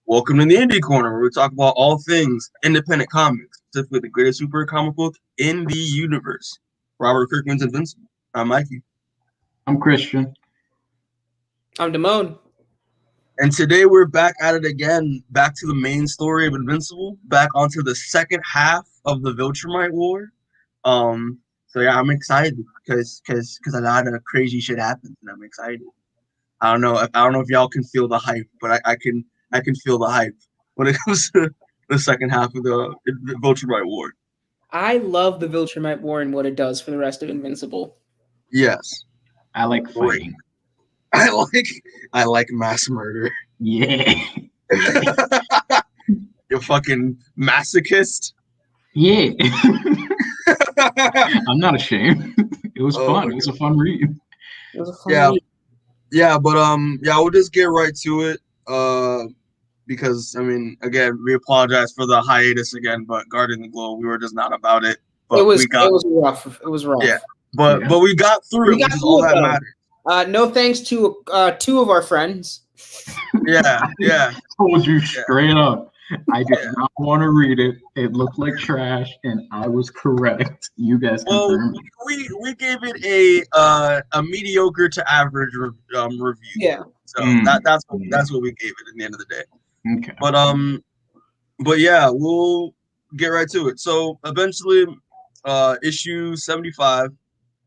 Welcome to the Indie Corner, where we talk about all things independent comics, specifically the greatest super comic book in the universe. Robert Kirkman's Invincible. I'm Mikey. I'm Christian. I'm Damone. And today we're back at it again, back to the main story of Invincible, back onto the second half of the Viltrumite War. So yeah, I'm excited because a lot of crazy shit happens, and I'm excited. I don't know if y'all can feel the hype, but I can feel the hype when it comes to the second half of the Viltrumite War. I love the Viltrumite War and what it does for the rest of Invincible. Yes. I like fighting. I like mass murder. Yeah. You fucking masochist. Yeah. I'm not ashamed. It was fun. It was a fun read. It was a fun read. Yeah, but we'll just get right to it. Because I mean, again, we apologize for the hiatus again, but guarding the globe, we were just not about it. But it was rough. It was rough. Yeah, but we got through it, which is all that matters. No thanks to two of our friends. Yeah. Told you straight up. I did not want to read it. It looked like trash, and I was correct. You guys confirmed. We gave it a mediocre to average review. Yeah. So that's what we gave it at the end of the day. Okay. But yeah, we'll get right to it. So eventually, issue 75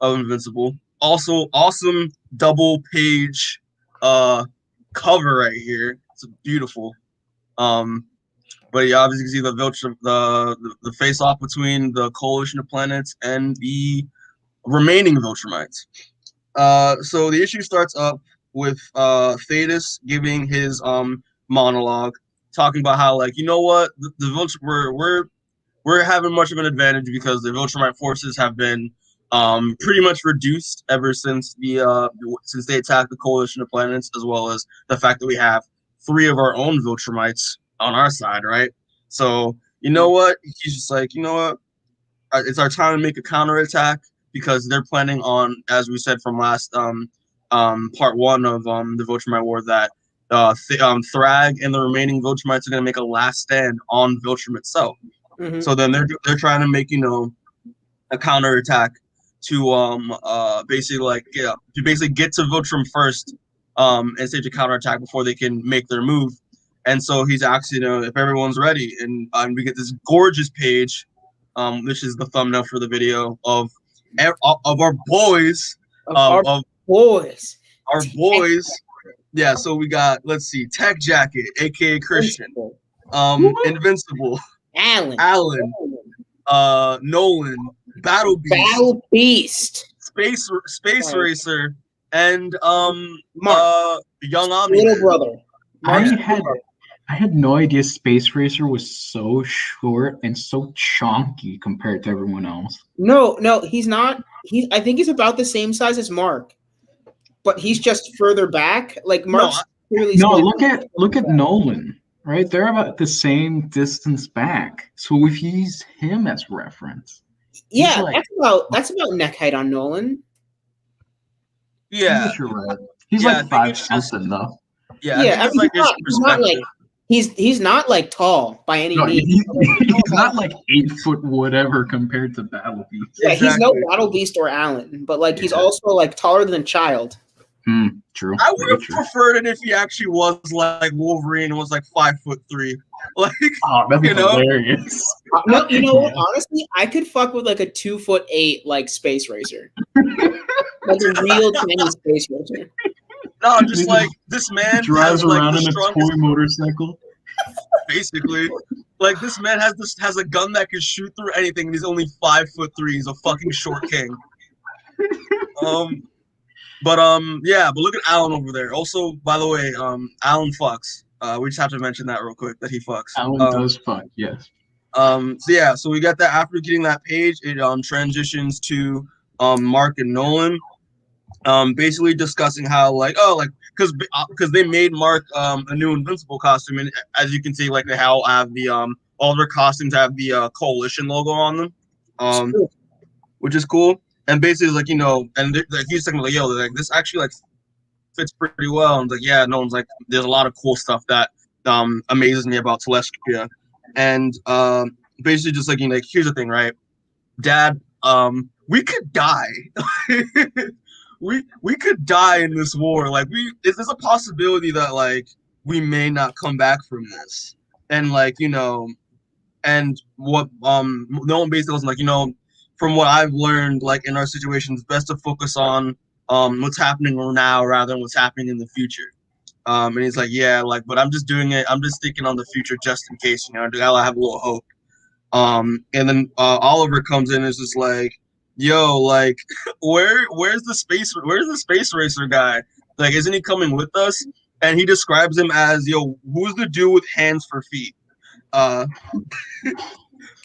of Invincible. Also, awesome double page cover right here. It's beautiful. But yeah, obviously you can see the Viltrum, the face off between the coalition of planets and the remaining Viltrumites. So the issue starts up with Thetis giving his monologue, talking about how, like, you know what, the Viltrum, we're having much of an advantage because the Viltrumite forces have been pretty much reduced ever since they attacked the coalition of planets, as well as the fact that we have 3 of our own Viltrumites on our side, right? So you know what, he's just like, you know what, it's our time to make a counterattack, because they're planning on, as we said from last part 1 of the Viltrumite War, that Thragg and the remaining Viltrumites are going to make a last stand on Viltrum itself. Mm-hmm. So then they're trying to make, a counterattack to basically get to Viltrum first, and stage a counterattack before they can make their move. And so he's asking, if everyone's ready, and we get this gorgeous page, which is the thumbnail for the video of our boys, our boys. Yeah, so we got, let's see, Tech Jacket, aka Christian, Invincible, Alan, Nolan, Battle Beast, Space Racer, and Young Omni, little brother. I had no idea Space Racer was so short and so chonky compared to everyone else. No, he's not. I think he's about the same size as Mark, but he's just further back. Like Mark's clearly. No, look at Nolan. Right, they're about the same distance back. So if you use him as reference, yeah, that's about neck height on Nolan. Yeah, you're right. He's like 5 something though. Yeah, I mean, he's not like tall by any means. He's not like 8 foot whatever compared to Battle Beast. Yeah, he's no Battle Beast or Alan, but like he's also like taller than Child. True. I would have preferred it if he actually was like Wolverine and was like 5'3". Like, that'd be hilarious. No, you know what? Honestly, I could fuck with like a 2'8" like Space Racer, like a real tiny Space Racer. No, just like this man drives around like in a toy motorcycle. Basically, like this man has a gun that can shoot through anything, and he's only 5'3". He's a fucking short king. But look at Alan over there. Also, by the way, Alan fucks. We just have to mention that real quick, that he fucks. Alan does fuck, yes. So we got that. After getting that page, it transitions to Mark and Nolan, basically discussing how because they made Mark a new Invincible costume, and as you can see, like they have the all their costumes have the coalition logo on them, which is cool. And basically, like, and he's talking like, yo, like this actually like fits pretty well. And like, yeah, Nolan's like, there's a lot of cool stuff that amazes me about Celestia. And basically just like, here's the thing, right? Dad, we could die. we could die in this war. Like, is this a possibility that like we may not come back from this? And like, and what Nolan basically was like, from what I've learned, like in our situation, it's best to focus on what's happening now rather than what's happening in the future. And he's like, yeah, like, but I'm just doing it. I'm just thinking on the future just in case, I have a little hope. And then Oliver comes in and is just like, yo, like, where's the space racer guy? Like, isn't he coming with us? And he describes him as, yo, who's the dude with hands for feet?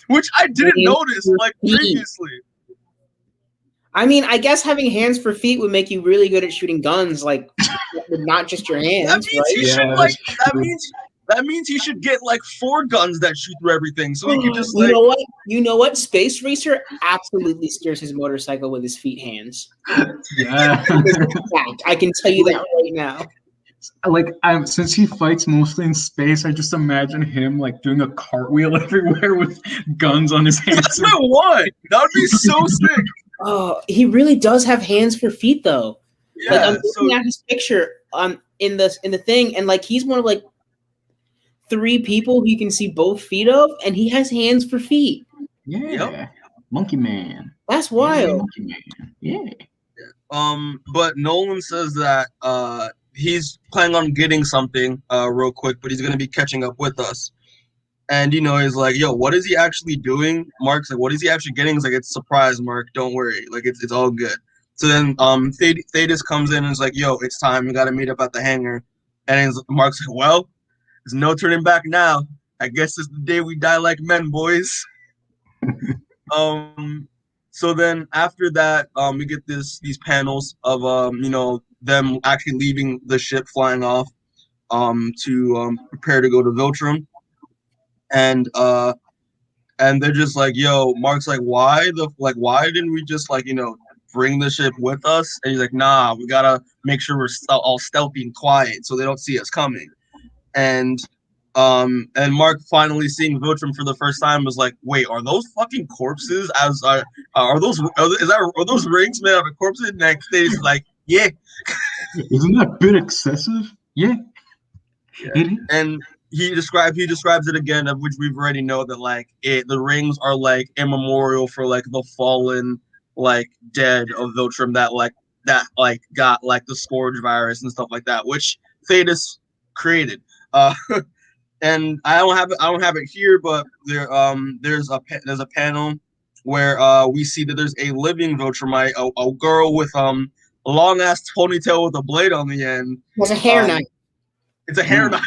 Which I didn't notice like previously. I mean, I guess having hands for feet would make you really good at shooting guns, like not just your hands. That means he should get like 4 guns that shoot through everything. So he could just like, you know what? Space Racer absolutely steers his motorcycle with his feet hands. Yeah. I can tell you that right now. Like, since he fights mostly in space, I just imagine him like doing a cartwheel everywhere with guns on his hands. That's what I want. That would be so sick. Oh, he really does have hands for feet, though. Yeah, like I'm looking at his picture in the thing, and like he's one of like 3 people who you can see both feet of, and he has hands for feet. Yeah, Monkey Man. That's wild. Monkey Man. Yeah. But Nolan says that he's planning on getting something real quick, but he's gonna be catching up with us. And he's like, yo, what is he actually doing? Mark's like, what is he actually getting? He's like, it's a surprise, Mark. Don't worry. Like, it's all good. So then Thetis comes in and is like, yo, it's time. We got to meet up at the hangar. And Mark's like, well, there's no turning back now. I guess it's the day we die like men, boys. So then after that, we get these panels of, them actually leaving the ship, flying off to prepare to go to Viltrum. And they're just like, yo, Mark's like, why didn't we just like, bring the ship with us? And he's like, nah, we gotta make sure we're all stealthy and quiet so they don't see us coming. And Mark finally seeing Viltrum for the first time was like, wait, are those fucking corpses? Are those rings made out of corpses? And next day he's like, yeah. Isn't that a bit excessive? Yeah. And he describes it again, of which we've already know that like the rings are like a memorial for like the fallen like dead of Viltrum that got like the Scourge virus and stuff like that, which Thetis created. And I don't have it here, but there's a panel where we see that there's a living Viltrumite, a girl with a long ass ponytail with a blade on the end. It's a hair knife. It's a hair knife,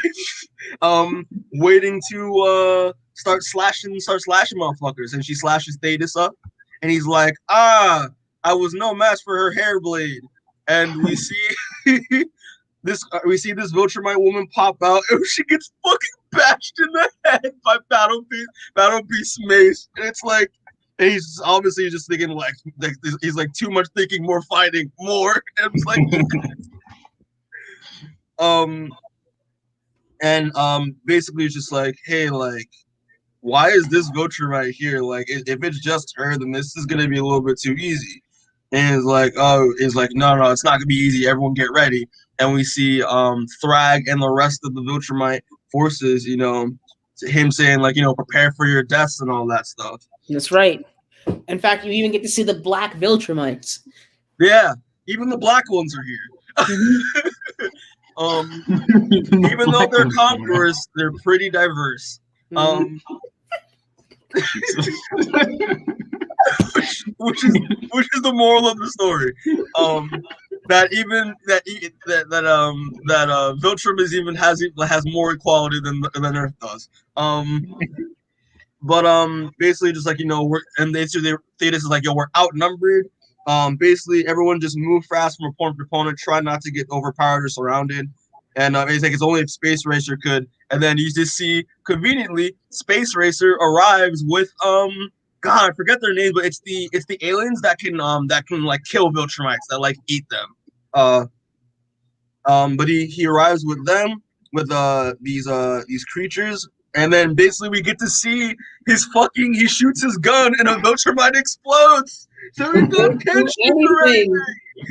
waiting to start slashing motherfuckers, and she slashes Thetis up, and he's like, I was no match for her hair blade, and we see this Viltrumite woman pop out, and she gets fucking bashed in the head by Battle Beast Mace, and it's like, and he's obviously just thinking like he's like too much thinking, more fighting, more, and it's like. And basically it's just like, hey, like, why is this Viltrum right here? Like, if it's just her, then this is gonna be a little bit too easy. And it's like, no, it's not gonna be easy. Everyone get ready. And we see Thragg and the rest of the Viltrumite forces, him saying like, prepare for your deaths and all that stuff. That's right. In fact, you even get to see the black Viltrumites. Yeah, even the black ones are here. Even though they're conquerors, they're pretty diverse. Which is the moral of the story. That Viltrum has more equality than Earth does. But basically just like Thetis is like, yo, we're outnumbered. Basically everyone just move fast from opponent to opponent, try not to get overpowered or surrounded. And it's like it's only if Space Racer could. And then you just see conveniently Space Racer arrives with God, I forget their names, but it's the aliens that can like kill Viltrumites, that like eat them. But he arrives with them with these creatures, and then basically we get to see he shoots his gun and a Viltrumite explodes. So he can't shoot anything.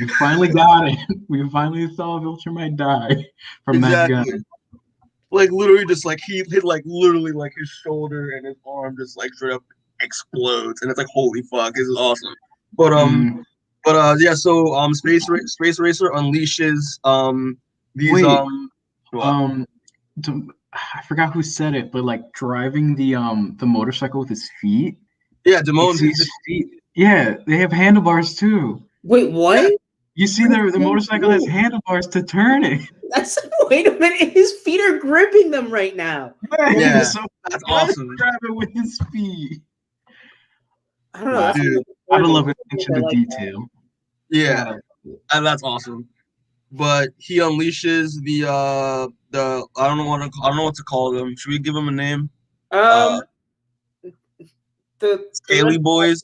We finally got it. We finally saw Viltrumite die from that gun. Like literally, just like he hit like literally like his shoulder and his arm just like straight up explodes, and it's like holy fuck, this is awesome. But yeah, so Space Racer unleashes these I forgot who said it, but like driving the motorcycle with his feet. Yeah, Damon's feet. Yeah, they have handlebars too. Wait, what? Yeah. You see the motorcycle has handlebars to turn it. Wait a minute, his feet are gripping them right now. Yeah, so that's awesome. Grab it with his feet. I don't know. Dude, I would love attention to detail. Yeah, and that's awesome. But he unleashes the I don't know what to call them. Should we give them a name? The Scaly Boys.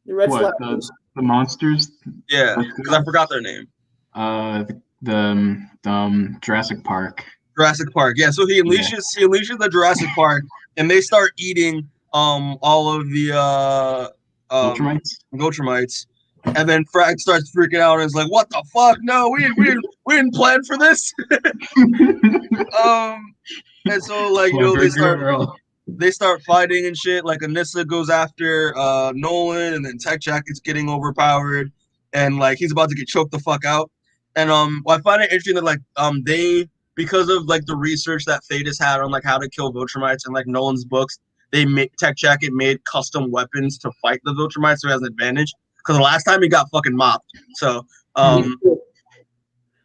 The Red What, the monsters? Yeah, because I forgot their name. The Jurassic Park. Jurassic Park. Yeah, so he unleashes the Jurassic Park, and they start eating all of the Viltrumites. And then Thragg starts freaking out and is like, "What the fuck? No, we didn't plan for this." And so like they start fighting and shit. Like Anissa goes after Nolan, and then Tech Jacket's getting overpowered, and like he's about to get choked the fuck out. And I find it interesting that like they, because of like the research that Thetis had on like how to kill Viltrumites and like Nolan's books, Tech Jacket made custom weapons to fight the Viltrumites, so he has an advantage. Because the last time he got fucking mopped. So,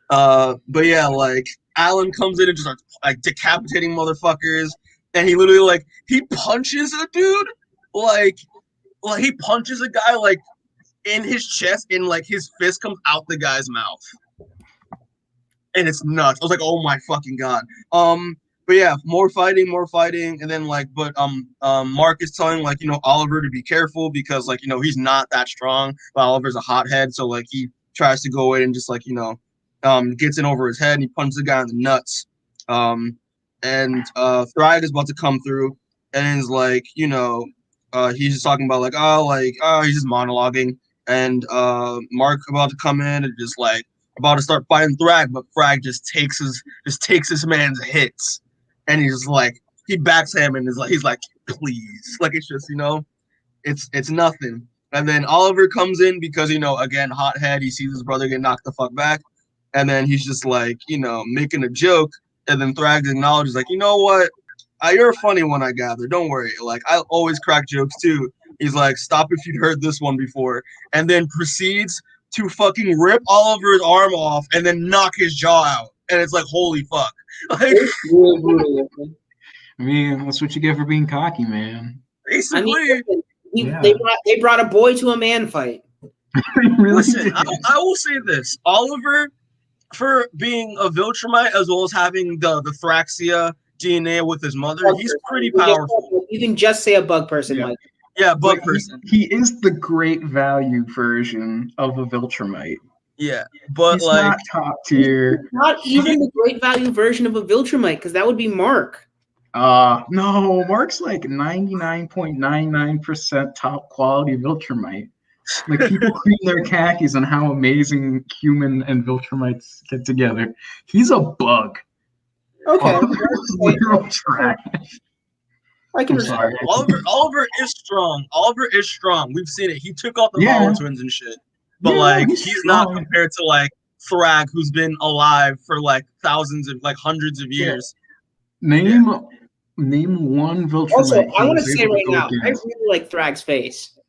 but yeah, like Alan comes in and just starts like decapitating motherfuckers, and he literally like he punches a dude, like he punches a guy like in his chest, and like his fist comes out the guy's mouth, and it's nuts. I was like, oh my fucking god. But yeah, more fighting, and then like, but Mark is telling like Oliver to be careful because like he's not that strong, but Oliver's a hothead, so like he tries to go in and just like gets in over his head and he punches the guy in the nuts. And Thragg is about to come through and is like he's just talking about like he's just monologuing, and Mark about to come in and just like about to start fighting Thragg, but Thragg just takes this man's hits. And he's like, he backs him and he's like, please. Like, it's just, it's nothing. And then Oliver comes in because, again, hothead, he sees his brother get knocked the fuck back. And then he's just like, making a joke. And then Thragg acknowledges, like, you know what? You're a funny one, I gather. Don't worry. Like, I always crack jokes too. He's like, stop if you'd heard this one before. And then proceeds to fucking rip Oliver's arm off and then knock his jaw out. And it's like, holy fuck. Like, I mean, that's what you get for being cocky, man. Basically, they brought a boy to a man fight. Really? Listen, I will say this: Oliver, for being a Viltrumite as well as having the Thraxia DNA with his mother, he's pretty powerful. You can just say a bug person, Mike. Yeah, bug person. He is the great value version of a Viltrumite. Yeah, but he's like not top tier. Not even the great value version of a Viltrumite, because that would be Mark. No, Mark's like 99.99% top quality Viltrumite. Like people cream their khakis on how amazing human and Viltrumites get together. He's a bug. Okay. Trash. I can sorry. Oliver is strong. We've seen it. He took out the Power Twins and shit. But like he's not compared to like Thragg, who's been alive for like hundreds of years. Name one Viltrumite. Also, I want to say right now, I really like Thragg's face.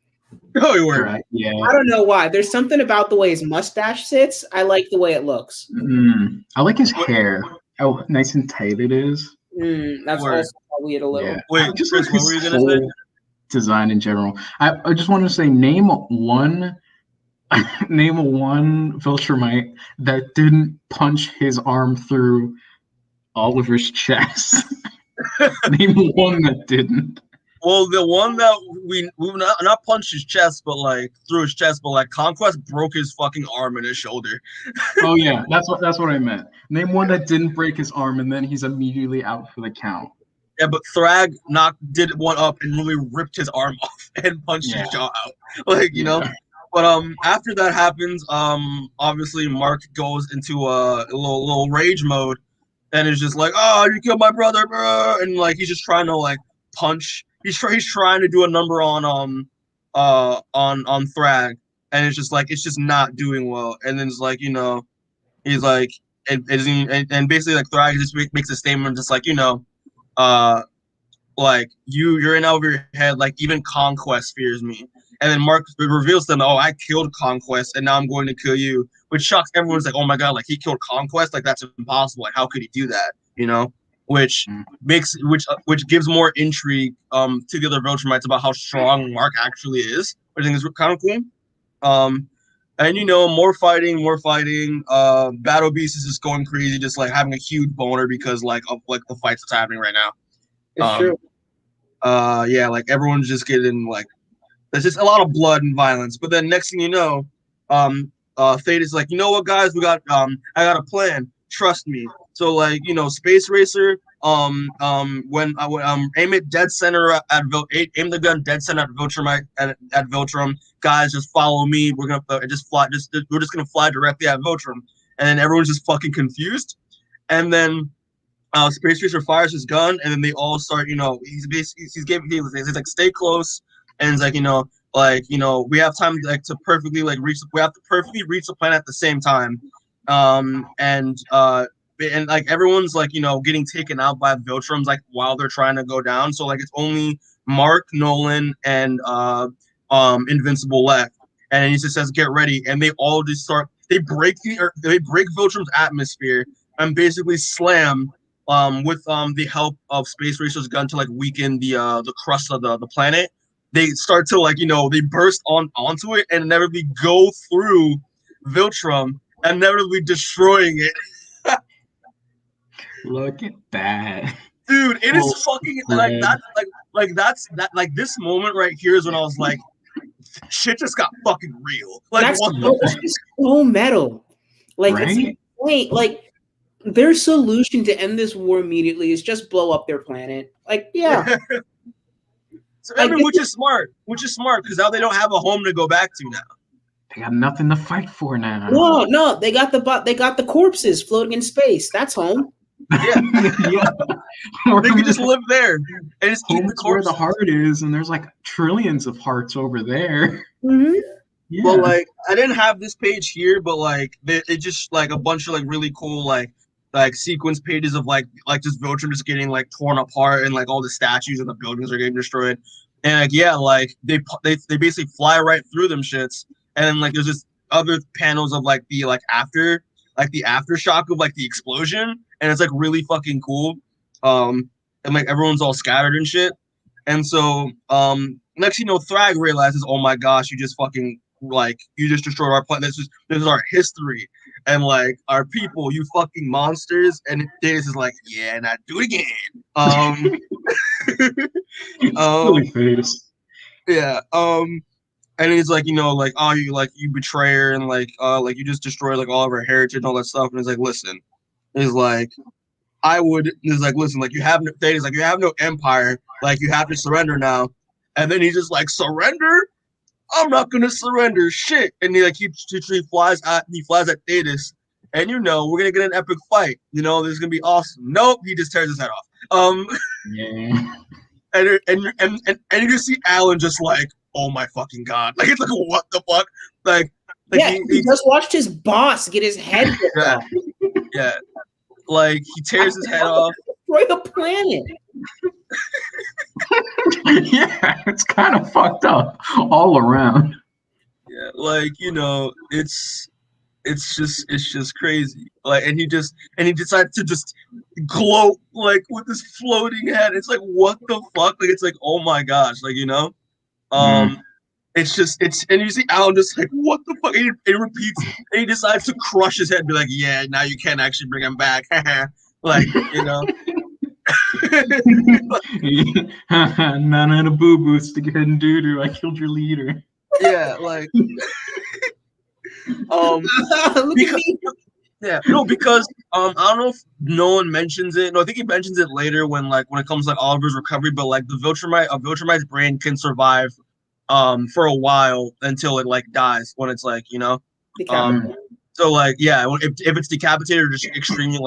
Oh, you were. Yeah. I don't know why. There's something about the way his mustache sits. I like the way it looks. I like his hair. How nice and tight it is. That's also probably it a little. Yeah. Wait, just Chris, like what were you gonna say? Design in general. I just want to say name one Viltrumite that didn't punch his arm through Oliver's chest. Name one that didn't. Well, the one that we not punched his chest, but like through his chest, but like Conquest broke his fucking arm and his shoulder. Oh yeah, that's what I meant. Name one that didn't break his arm, and then he's immediately out for the count. Yeah, but Thragg did one up and really ripped his arm off and punched his jaw out. Like, you know. But after that happens, obviously Mark goes into a little rage mode and is just like, oh, you killed my brother, bro, and like he's just trying to like punch. He's trying to do a number on Thragg, and it's just not doing well. And then it's like, you know, he's like, and basically like Thragg just makes a statement just like, you know, like you're in over your head, like even Conquest fears me. And then Mark reveals to them, oh, I killed Conquest and now I'm going to kill you, which shocks everyone's like, oh my god, like he killed Conquest, like that's impossible, like how could he do that, you know? Which gives more intrigue to the other Viltrumites about how strong Mark actually is, which I think is kind of cool. And you know, more fighting. Battle Beast is just going crazy, just like having a huge boner because like of like the fights that's happening right now. It's true. Yeah, like everyone's just getting like there's just a lot of blood and violence. But then next thing you know, Theda's like, you know what, guys, I got a plan. Trust me. So like, you know, Space Racer, when aim it dead center aim the gun dead center at Viltrumite at Viltrum. Guys, just follow me. We're gonna we're just gonna fly directly at Viltrum, and then everyone's just fucking confused. And then Space Racer fires his gun, and then they all start. You know, he's like, stay close, and it's like, you know, we have time to perfectly reach. We have to perfectly reach the planet at the same time, and like everyone's like, you know, getting taken out by Viltrums like while they're trying to go down. So like it's only Mark, Nolan, and Invincible left, and he just says, "Get ready," and they all just start. They break Viltrum's atmosphere and basically slam with the help of Space Racer's gun to like weaken the crust of the planet. They start to like, you know, they burst onto it and inevitably go through Viltrum and inevitably destroying it. Look at that, dude! It is fucking like that. That's this moment right here is when I was like, shit just got fucking real. Like that's so metal. Like right? It's wait, like their solution to end this war immediately is just blow up their planet. Like, yeah. So which is smart because now they don't have a home to go back to now. They got nothing to fight for now. No, they got the corpses floating in space. That's home. Yeah, yeah. They can just live there and just eat the corpses. Where the heart is, and there's like trillions of hearts over there. Mm-hmm. Yeah. Well, like I didn't have this page here, but like they just like a bunch of like really cool like sequence pages of like just Viltrum just getting like torn apart and like all the statues and the buildings are getting destroyed. And like, yeah, like they basically fly right through them shits. And then like there's just other panels of like the aftershock of like the explosion, and it's like really fucking cool. And like everyone's all scattered and shit. And so next you know, Thragg realizes, oh my gosh, you just destroyed our planet. This is our history. And like our people, you fucking monsters. And Davis is like, yeah, not do it again. Yeah. And he's like, you know, like, oh, you betrayer, and like you just destroyed like all of our heritage and all that stuff. And he's like, listen, he's like, listen, like you have no empire, like you have to surrender now. And then he's just like, surrender? I'm not gonna surrender, shit. And he flies at Thetis, and you know we're gonna get an epic fight. You know this is gonna be awesome. Nope, he just tears his head off. Yeah. And you just see Alan just like, oh my fucking god, like it's like what the fuck, like yeah, he just watched his boss get his head off. Yeah, like he tears his head off. Destroy the planet. Yeah, it's kind of fucked up all around. Yeah, like you know, it's just crazy. Like, and he decides to just gloat like with this floating head. It's like what the fuck? Like it's like, oh my gosh, like you know, it's and you see Alan just like what the fuck? And he repeats, and he decides to crush his head, and be like, yeah, now you can't actually bring him back, like you know. None of the boo boo, stick your head in doo doo. I killed your leader. Yeah, like Look at me. yeah, no, because I don't know if Nolan mentions it. No, I think he mentions it later when it comes to like Oliver's recovery, but like a Viltrumite's brain can survive for a while until it like dies when it's like, so like yeah, if it's decapitated or just extremely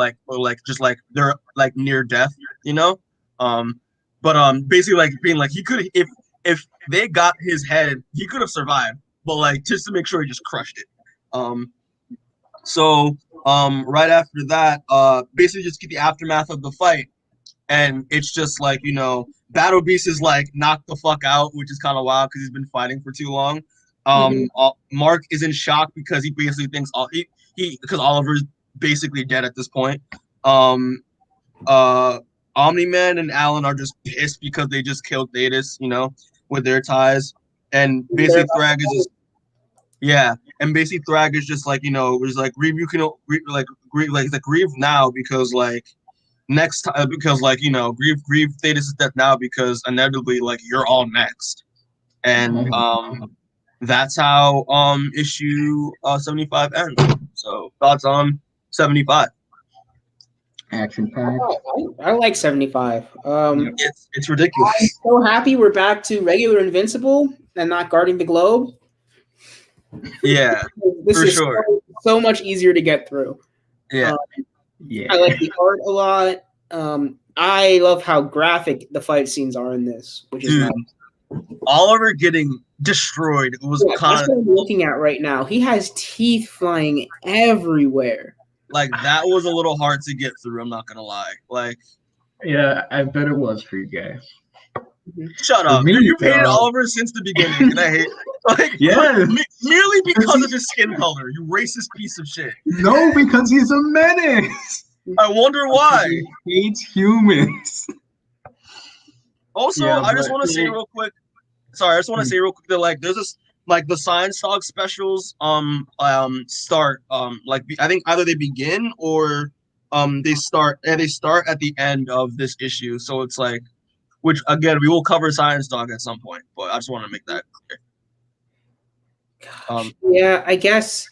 just like they're like near death, but basically like being like he could if they got his head, he could have survived, but like just to make sure he just crushed it. So right after that, basically just get the aftermath of the fight, and it's just like Battle Beast is like knocked the fuck out, which is kind of wild because he's been fighting for too long. Mark is in shock because he basically thinks because Oliver's basically dead at this point. Omni-Man and Alan are just pissed because they just killed Thetis, with their ties, and basically Thragg is just and basically Thragg is just like was like grieve, you can grieve now because like next time because like grieve Thetis' death now because inevitably like you're all next, and that's how issue 75 ends. So thoughts on 75? Action packed. I like 75. It's ridiculous. I'm so happy we're back to regular Invincible and not guarding the globe. Yeah, this for is sure. So much easier to get through. Yeah, I like the art a lot. I love how graphic the fight scenes are in this, which is nice. Oliver getting destroyed was kind of. That's what I'm looking at right now. He has teeth flying everywhere. Like that was a little hard to get through. I'm not gonna lie. Like, yeah, I bet it was for you guys. Shut up! You hated Oliver since the beginning, and I hate. Merely because of his skin color, you racist piece of shit. No, because he's a menace. I wonder why. He hates humans. Also, I just want to say real quick. Sorry, I just want to say real quick that like there's this like the Science Dog specials start like I think either they begin or they start at the end of this issue. So it's like, which again we will cover Science Dog at some point, but I just want to make that clear. Yeah, I guess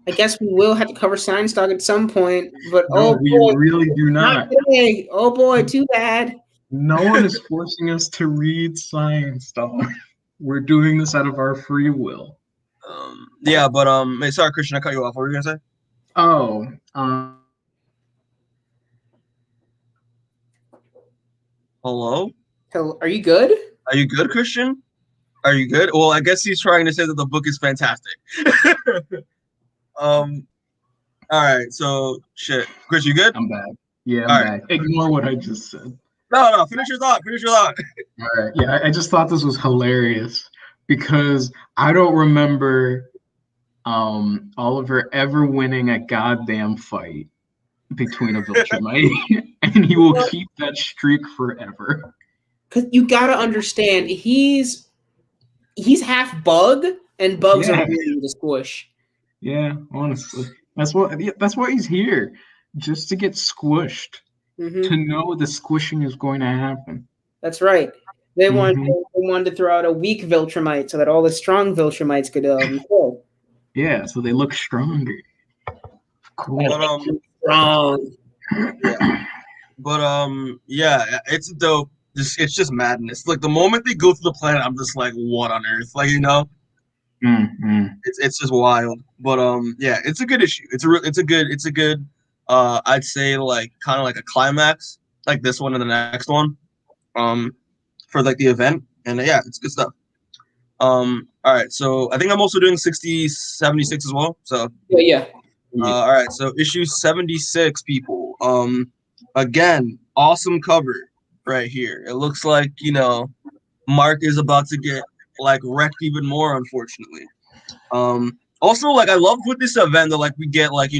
we will have to cover Science Dog at some point, but we really do not. Today. Oh boy, too bad. No one is forcing us to read Science Dog. We're doing this out of our free will. Yeah, but sorry, Christian, I cut you off. What were you gonna say? Oh, hello. Are you good? Are you good, Christian? Are you good? Well, I guess he's trying to say that the book is fantastic. All right, so shit, Chris, you good? I'm back. Yeah, I'm back. Ignore what I just said. No, finish your thought. All right, yeah, I just thought this was hilarious because I don't remember Oliver ever winning a goddamn fight between a Viltrumite, and he will keep that streak forever. Because you gotta understand, he's half bug, and bugs are really to squish. Yeah, honestly, that's why he's here, just to get squished. To know the squishing is going to happen. That's right. They wanted to throw out a weak Viltrumite so that all the strong Viltrumites could kill. Yeah, so they look stronger. Cool. Strong. But yeah, it's dope. It's just madness. Like the moment they go through the planet, I'm just like, what on earth? Like it's just wild. But yeah, it's a good issue. It's a good. I'd say like kind of like a climax, like this one and the next one, for like the event, and yeah, it's good stuff. All right, so I think I'm also doing 76 as well. So yeah. All right, so issue 76, people. Again, awesome cover right here. It looks like Mark is about to get like wrecked even more, unfortunately. Also, like I love with this event that like we get like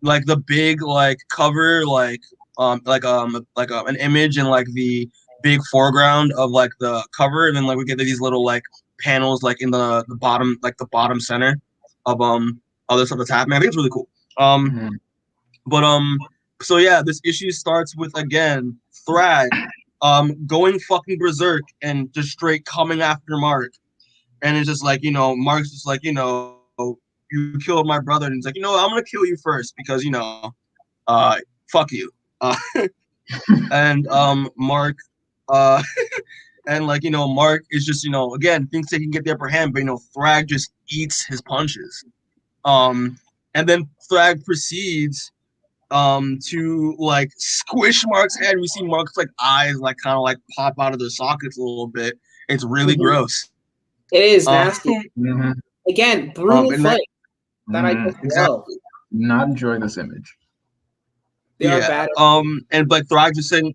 like the big like cover like an image and like the big foreground of like the cover, and then like we get these little like panels like in the bottom, like the bottom center of other stuff that's happening. I think it's really cool. But So yeah, this issue starts with again Thragg going fucking berserk and just straight coming after Mark. And it's just like, Mark's just like, you killed my brother. And he's like, I'm gonna kill you first because, fuck you. Uh, and Mark and like, Mark is just, again, thinks they can get the upper hand, but Thragg just eats his punches. And then Thragg proceeds to like squish Mark's head. We see Mark's like eyes like kind of like pop out of their sockets a little bit. It's really gross. It is nasty. Again, brutal fight that I just love. Not enjoy this image. They are bad. And like Thragg's just saying,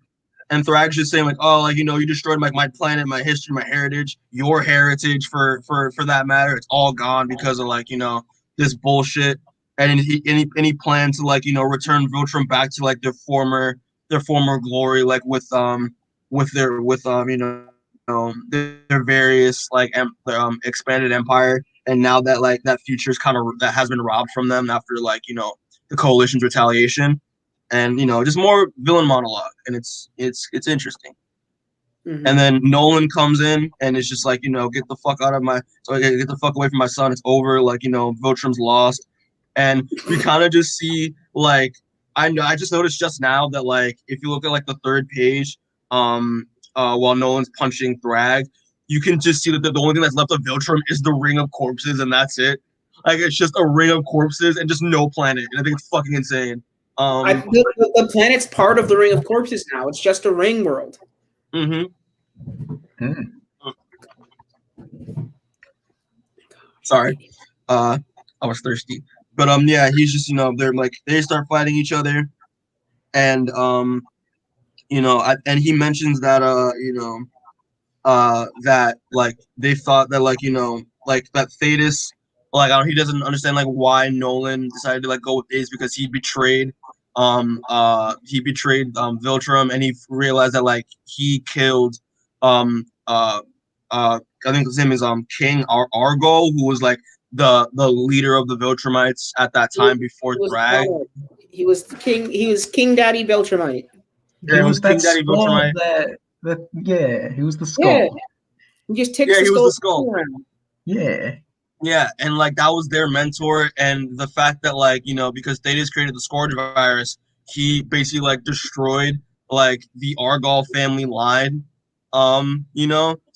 like, oh, like you destroyed my planet, my history, my heritage, your heritage for that matter. It's all gone because of like this bullshit. And he plans to like return Viltrum back to like their former glory, like with their various like expanded empire. And now that like that future's kind of that has been robbed from them after like the coalition's retaliation. And just more villain monologue, and it's interesting. And then Nolan comes in and it's just like get the fuck out of get the fuck away from my son. It's over. Like Viltrum's lost, and we kind of just see like I just noticed just now that like if you look at like the third page, while Nolan's punching Thragg, you can just see that the only thing that's left of Viltrum is the ring of corpses, and that's it. Like it's just a ring of corpses and just no planet, and I think it's fucking insane. The planet's part of the Ring of Corpses now. It's just a ring world. Sorry, I was thirsty, but yeah, he's just they're like they start fighting each other, and and he mentions that that like they thought that like like that Thetis, like he doesn't understand like why Nolan decided to like go with Ace because he betrayed Viltrum, and he realized that like he killed I think his name is King Argo, who was like the leader of the Viltrumites at that time before Thragg. He was King Daddy Viltrumite. Yeah, he was King Daddy Viltrumite. He was the skull. Yeah. He just takes he was the skull. Yeah. Yeah, and like that was their mentor, and the fact that like because they just created the Scourge virus, he basically like destroyed like the Argol family line, so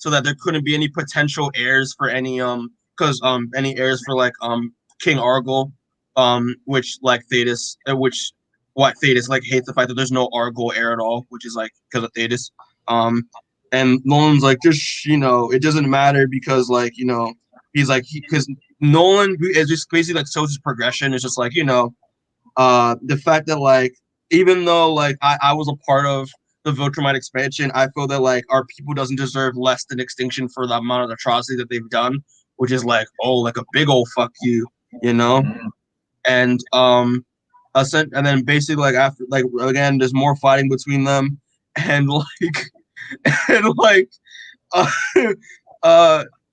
that there couldn't be any potential heirs for any because any heirs for like King Argol, which like Thetis, Thetis like hates the fact that there's no Argol heir at all, which is like because of Thetis, and Nolan's like just it doesn't matter because like he's like because Nolan is just basically like shows his progression. It's just like the fact that like even though like I was a part of the Viltrumite expansion, I feel that like our people doesn't deserve less than extinction for the amount of atrocity that they've done, which is like like a big old fuck you, and and then basically like after like again there's more fighting between them, and like and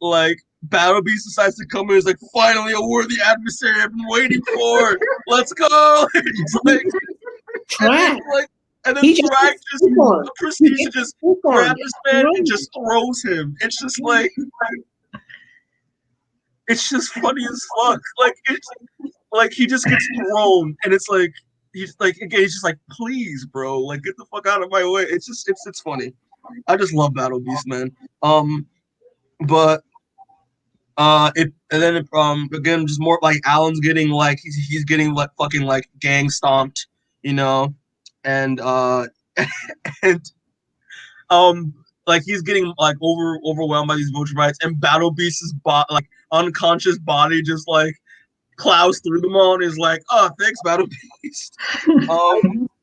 like Battle Beast decides to come in. He's like, finally a worthy adversary I've been waiting for. Let's go. He's like, and then Thragg just proceeds to just grab this man and just throws him. It's just like, it's just funny as fuck. Like it's like he just gets thrown, and it's like he's like again, he's just like, please, bro, like get the fuck out of my way. It's just it's funny. I just love Battle Beast, man. But again just more like Alan's getting like he's getting like fucking like gang stomped, and and like he's getting like overwhelmed by these Vitrumites, and Battle Beast's like unconscious body just like plows through them all and is like, oh, thanks, Battle Beast.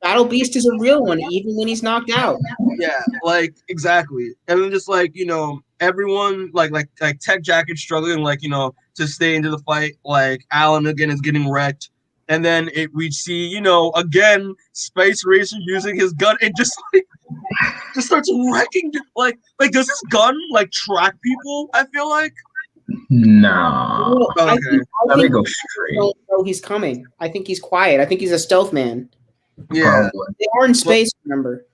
Battle Beast is a real one, even when he's knocked out. Yeah, like exactly. And then just like everyone like Tech Jacket struggling like to stay into the fight. Like Alan again is getting wrecked, and then we see again Space Racer using his gun and just starts wrecking. Like does his gun like track people? I feel like. No. Okay. I think go straight. don't know he's coming. I think he's quiet. I think he's a stealth man. Yeah, probably. They are in space. Remember?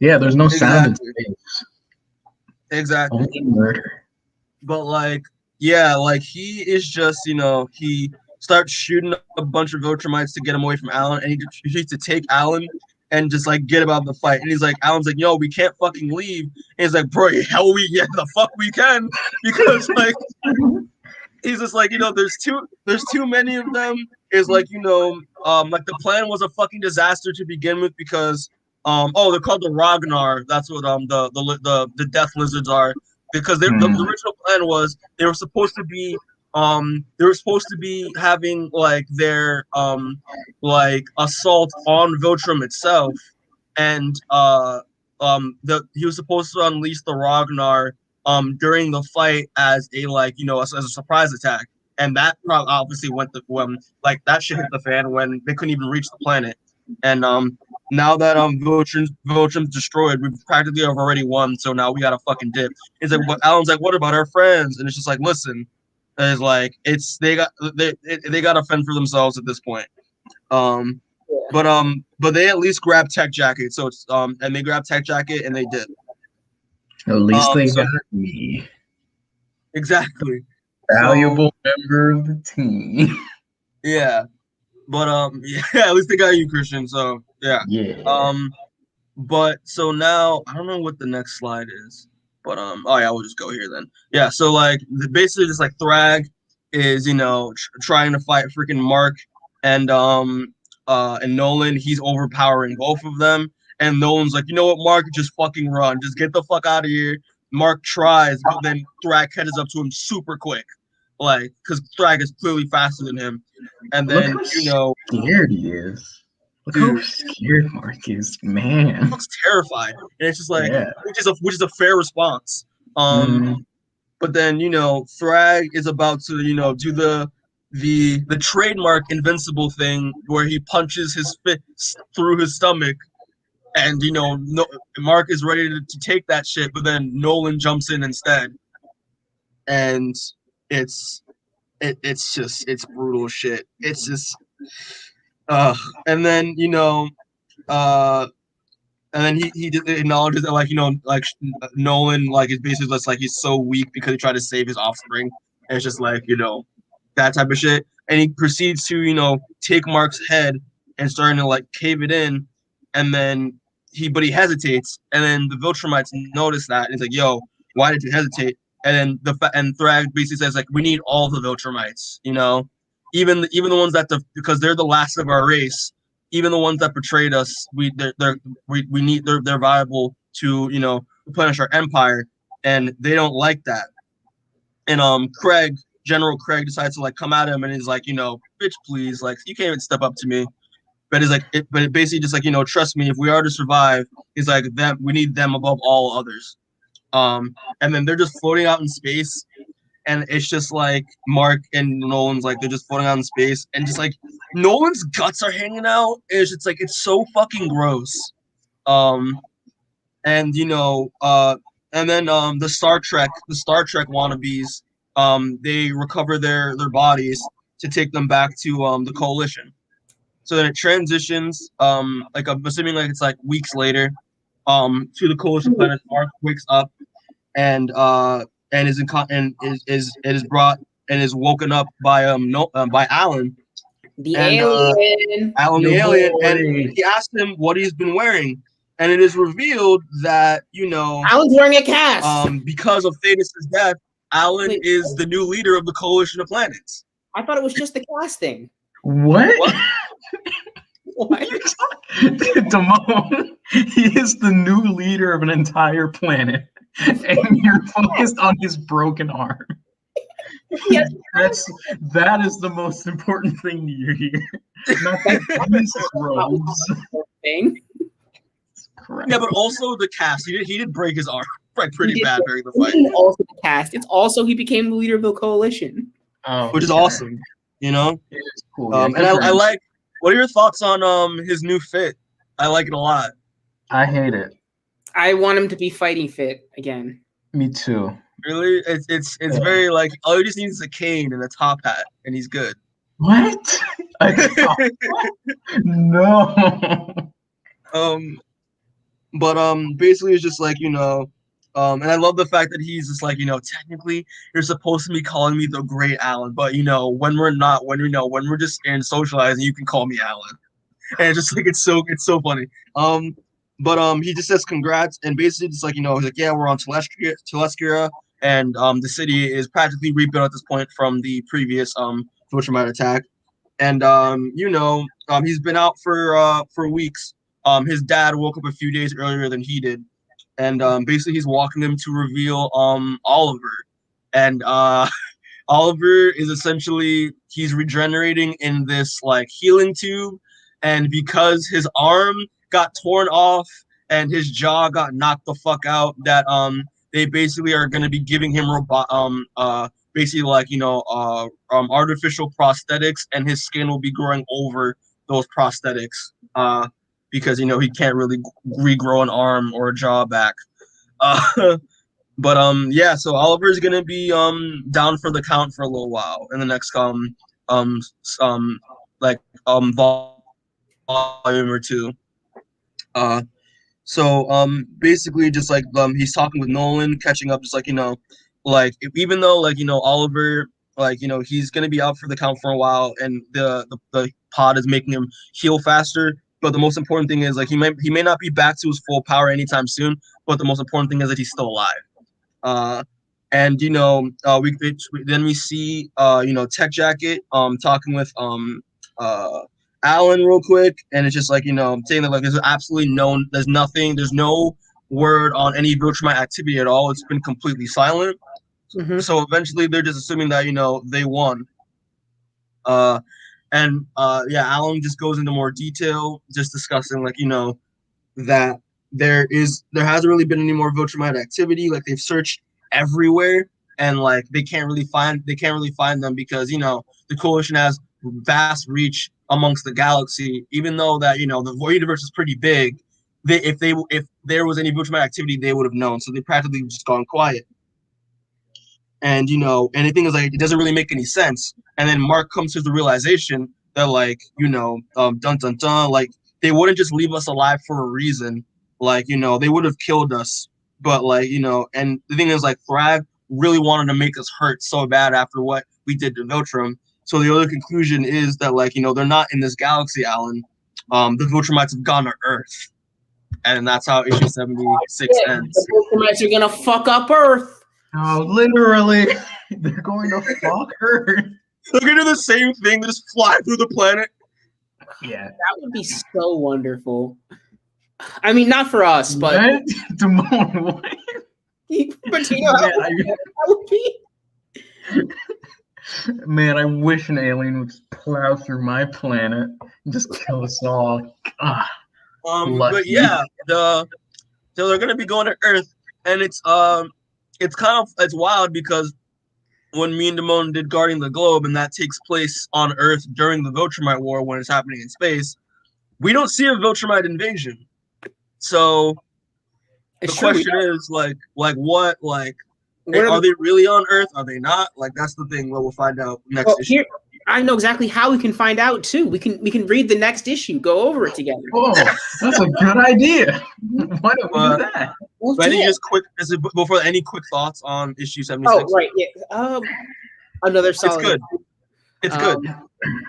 Yeah, there's no sound in exactly. space. Exactly. Only murder. But like, yeah, like he is just, he starts shooting a bunch of Viltrumites to get him away from Alan, and he needs to take Alan and just like get him out of the fight. And he's like, Alan's like, yo, we can't fucking leave. And he's like, bro, hell yeah, the fuck we can, because like he's just like, there's too many of them. Is like, like the plan was a fucking disaster to begin with because they're called the Ragnar. That's what the death lizards are, because the original plan was they were supposed to be having like their like assault on Viltrum itself, and he was supposed to unleash the Ragnar during the fight as a as a surprise attack, and that probably obviously went like that shit hit the fan when they couldn't even reach the planet. And now that Viltrum's destroyed, we've practically have already won, so now we gotta fucking dip. It's like, Alan's like, what about our friends? And it's just like, listen, it's like they gotta fend for themselves at this point. But they at least grabbed Tech Jacket, so it's and they grabbed Tech Jacket and they did. At least they got me. Exactly. Valuable member of the team. Yeah. But yeah, at least they got you, Christian. So yeah. Yeah. But so now I don't know what the next slide is. But oh yeah, we'll just go here then. Yeah, so like basically just like Thragg is, trying to fight freaking Mark and Nolan. He's overpowering both of them. And Nolan's like, you know what, Mark, just fucking run. Just get the fuck out of here. Mark tries, but then Thragg catches up to him super quick. Like, because Thragg is clearly faster than him. And then, scared he is. Look how scared Mark is, man. He looks terrified. And it's just like, which is a fair response. But then, Thragg is about to, do the trademark Invincible thing where he punches his fist through his stomach, and Mark is ready to take that shit, but then Nolan jumps in instead, and it's brutal shit. It's just and then and then he acknowledges that Nolan is basically just like he's so weak because he tried to save his offspring. And it's just like that type of shit. And he proceeds to take Mark's head and starting to cave it in, and then he hesitates, and then the Viltrumites notice that, and he's like, "Yo, why did you hesitate?" And then and Thragg basically says we need all the Viltrumites, even the ones because they're the last of our race. Even the ones that betrayed us, they're viable to replenish our empire, and they don't like that. And General Craig decides to come at him, and he's like, bitch, please, you can't even step up to me. But he's like, but it basically just trust me, if we are to survive, he's like, we need them above all others. And then they're just floating out in space, and it's just Mark and Nolan's they're just floating out in space, and just Nolan's guts are hanging out. And it's so fucking gross. And then the Star Trek wannabes, they recover their bodies to take them back to the Coalition. So then it transitions, I'm assuming it's weeks later, to the Coalition planet. Mark wakes up and is brought and is woken up by by Alan. The alien. Alan the alien, and he asked him what he's been wearing, and it is revealed that Alan's wearing a cast. Because of Thetis' death, Alan is the new leader of the Coalition of Planets. I thought it was just the casting. What? What? Damone, he is the new leader of an entire planet, and you're focused on his broken arm. Yes, that is the most important thing you hear. Not that robes. Correct. Yeah, but also the cast. He did break his arm pretty bad during the fight. Also the cast. It's also he became the leader of the Coalition. Which is awesome. It is cool. And I like. What are your thoughts on his new fit? I like it a lot. I hate it. I want him to be fighting fit again. Me too. Really? It's very all he just needs is a cane and a top hat, and he's good. What? No. Basically it's just like, and I love the fact that he's just like, technically you're supposed to be calling me the Great Alan, but when we're not, when we're just in socializing, you can call me Alan. And it's just like it's so funny. He just says congrats, and basically just like, he's like, yeah, we're on Telescura, and the city is practically rebuilt at this point from the previous Viltrumite attack. And he's been out for weeks. His dad woke up a few days earlier than he did, and basically he's walking him to reveal Oliver, and Oliver is essentially he's regenerating in this like healing tube, and because his arm got torn off and his jaw got knocked the fuck out, that they basically are going to be giving him basically like artificial prosthetics, and his skin will be growing over those prosthetics because he can't really regrow an arm or a jaw back. Yeah, so Oliver's gonna be down for the count for a little while in the next volume or two. Basically just like he's talking with Nolan, catching up, just like even though like Oliver, like he's gonna be out for the count for a while, and the pod is making him heal faster. But the most important thing is like he may not be back to his full power anytime soon. But the most important thing is that he's still alive. Then we see Tech Jacket talking with Alan real quick, and it's just like saying that like there's absolutely there's no word on any Viltrumite activity at all. It's been completely silent. Mm-hmm. So eventually they're just assuming that they won. Alan just goes into more detail, just discussing like that there hasn't really been any more Viltrumite activity. Like they've searched everywhere, and like they can't really find them because the coalition has vast reach amongst the galaxy. Even though that the Void universe is pretty big, if there was any Viltrumite activity, they would have known. So they practically just gone quiet. And and the thing is like it doesn't really make any sense. And then Mark comes to the realization that like dun dun dun, like they wouldn't just leave us alive for a reason. Like they would have killed us. But like and the thing is like Thragg really wanted to make us hurt so bad after what we did to Viltrum. So the other conclusion is that like they're not in this galaxy, Alan. The Viltrumites have gone to Earth, and that's how issue 76 ends. The Viltrumites are gonna fuck up Earth. Oh, literally, they're going to fuck Earth. They're gonna do the same thing, just fly through the planet. Yeah, that would be so wonderful. I mean, not for us, but Damone, what? But that would be. Man, I wish an alien would plow through my planet and just kill us all. But yeah, so they're gonna be going to Earth, and it's wild because when me and Damone did Guarding the Globe, and that takes place on Earth during the Viltrumite War when it's happening in space, we don't see a Viltrumite invasion. So the question is like what are they really on Earth? Are they not? Like that's the thing. We'll find out next issue. Here, I know exactly how we can find out too. We can read the next issue, go over it together. Oh, that's a good idea. Why don't we do that? Any quick thoughts on issue 76? Oh right, yeah. Another solid. It's good.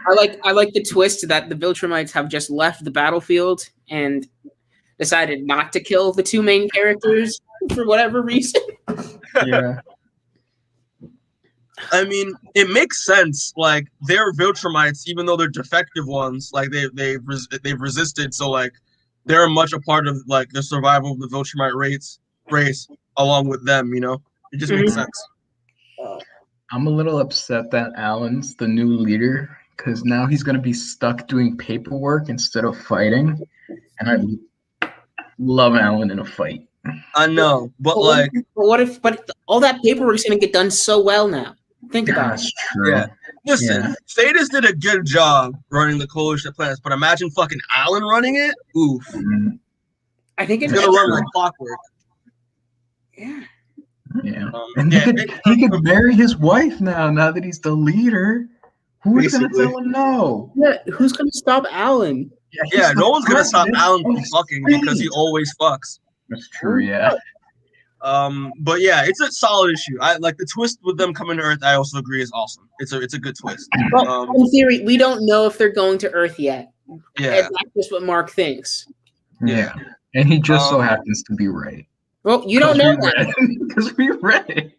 I like the twist that the Viltrumites have just left the battlefield and decided not to kill the two main characters for whatever reason. Yeah. I mean, it makes sense. Like they're Viltrumites, even though they're defective ones. Like they've resisted, so like they're much a part of like the survival of the Viltrumite race along with them. It just makes sense. I'm a little upset that Alan's the new leader because now he's gonna be stuck doing paperwork instead of fighting, and I love Alan in a fight. I know, but but all that paperwork is gonna get done so well now. Think about it. That's true. Yeah. Listen, Thetis did a good job running the Coalition of Planets, but imagine fucking Alan running it. Oof. Mm-hmm. I think it's gonna run like clockwork. Yeah. Yeah. And he could marry his wife now that he's the leader. Who's gonna tell him no? Yeah, who's gonna stop Alan? Yeah, no one's gonna stop Alan from fucking because he always fucks. That's true, yeah. But yeah, it's a solid issue. I like the twist with them coming to Earth. I also agree is awesome. It's a good twist. Well, in theory, we don't know if they're going to Earth yet. Yeah, and that's just what Mark thinks. Yeah, and he just so happens to be right. Well, you don't know that because we read it.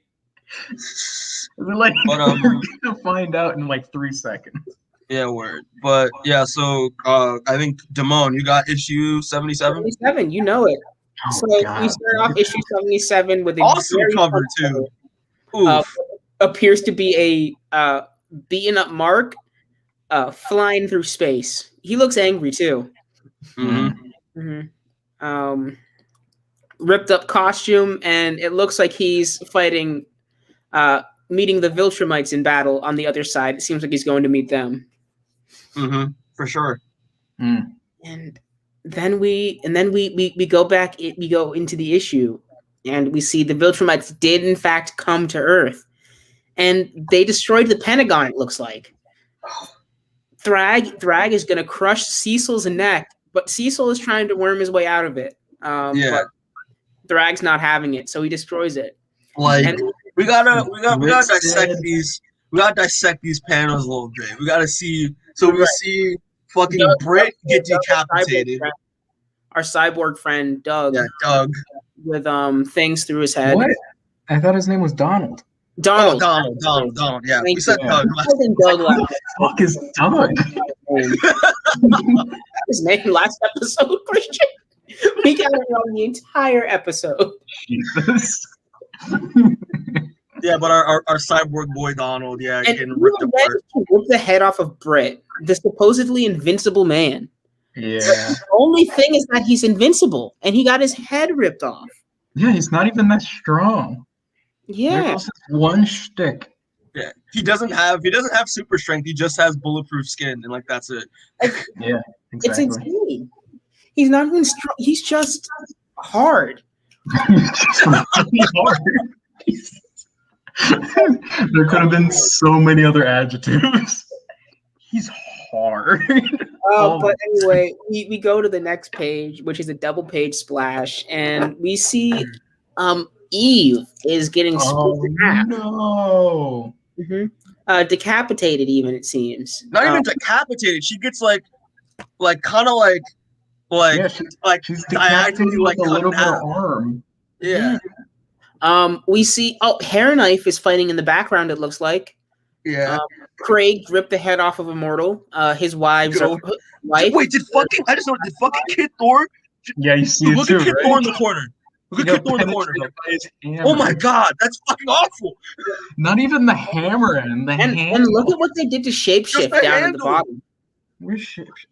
We're like, we're gonna find out in like 3 seconds. Yeah, word. But yeah, so I think Damone, you got issue 77. 77, you know it. Oh, so God. we start off issue 77 with a awesome very cover too. Appears to be a beaten up Mark flying through space. He looks angry too. Ripped up costume, and it looks like he's fighting, meeting the Viltrumites in battle on the other side. It seems like he's going to meet them. For sure. And then we go back. We go into the issue, and we see the Viltrumites did in fact come to Earth, and they destroyed the Pentagon. It looks like Thragg is going to crush Cecil's neck, but Cecil is trying to worm his way out of it. But Thragg's not having it, so he destroys it. Like we gotta dissect these. We gotta dissect these panels a little bit. We gotta see. So we see fucking Britt get decapitated. Our cyborg friend Doug. Yeah, Doug. With things through his head. What? I thought his name was Donald. Donald. Oh, Donald. Yeah, we said Doug. Doug what the fuck is Doug? His name last episode, Christian. We got it wrong the entire episode. Jesus. Yeah, but our cyborg boy Donald, getting ripped apart. Rip the head off of Britt, the supposedly invincible man. Yeah. The only thing is that he's invincible, and he got his head ripped off. Yeah, he's not even that strong. Yeah. There's one shtick. Yeah, he doesn't have super strength. He just has bulletproof skin, and like that's it. Yeah, exactly. It's insane. He's not even strong. He's just hard. He's just really hard. There could have been so many other adjectives. He's hard. But anyway, we go to the next page, which is a double page splash, and we see Eve is getting split in half. No. Decapitated, even it seems. Not even decapitated. She gets like kind of she's diagonally like a little bit of arm. Yeah. We see Hair Knife is fighting in the background. It looks like. Yeah. Craig ripped the head off of Immortal. His wife. Wait, did fucking Kid Thor? Yeah, you see look it too, at Kid Thor in the corner. Look at Kid Thor in the corner. Oh my god, that's fucking awful. Not even the hammer and the hand. And look at what they did to Shapeshift down at the bottom.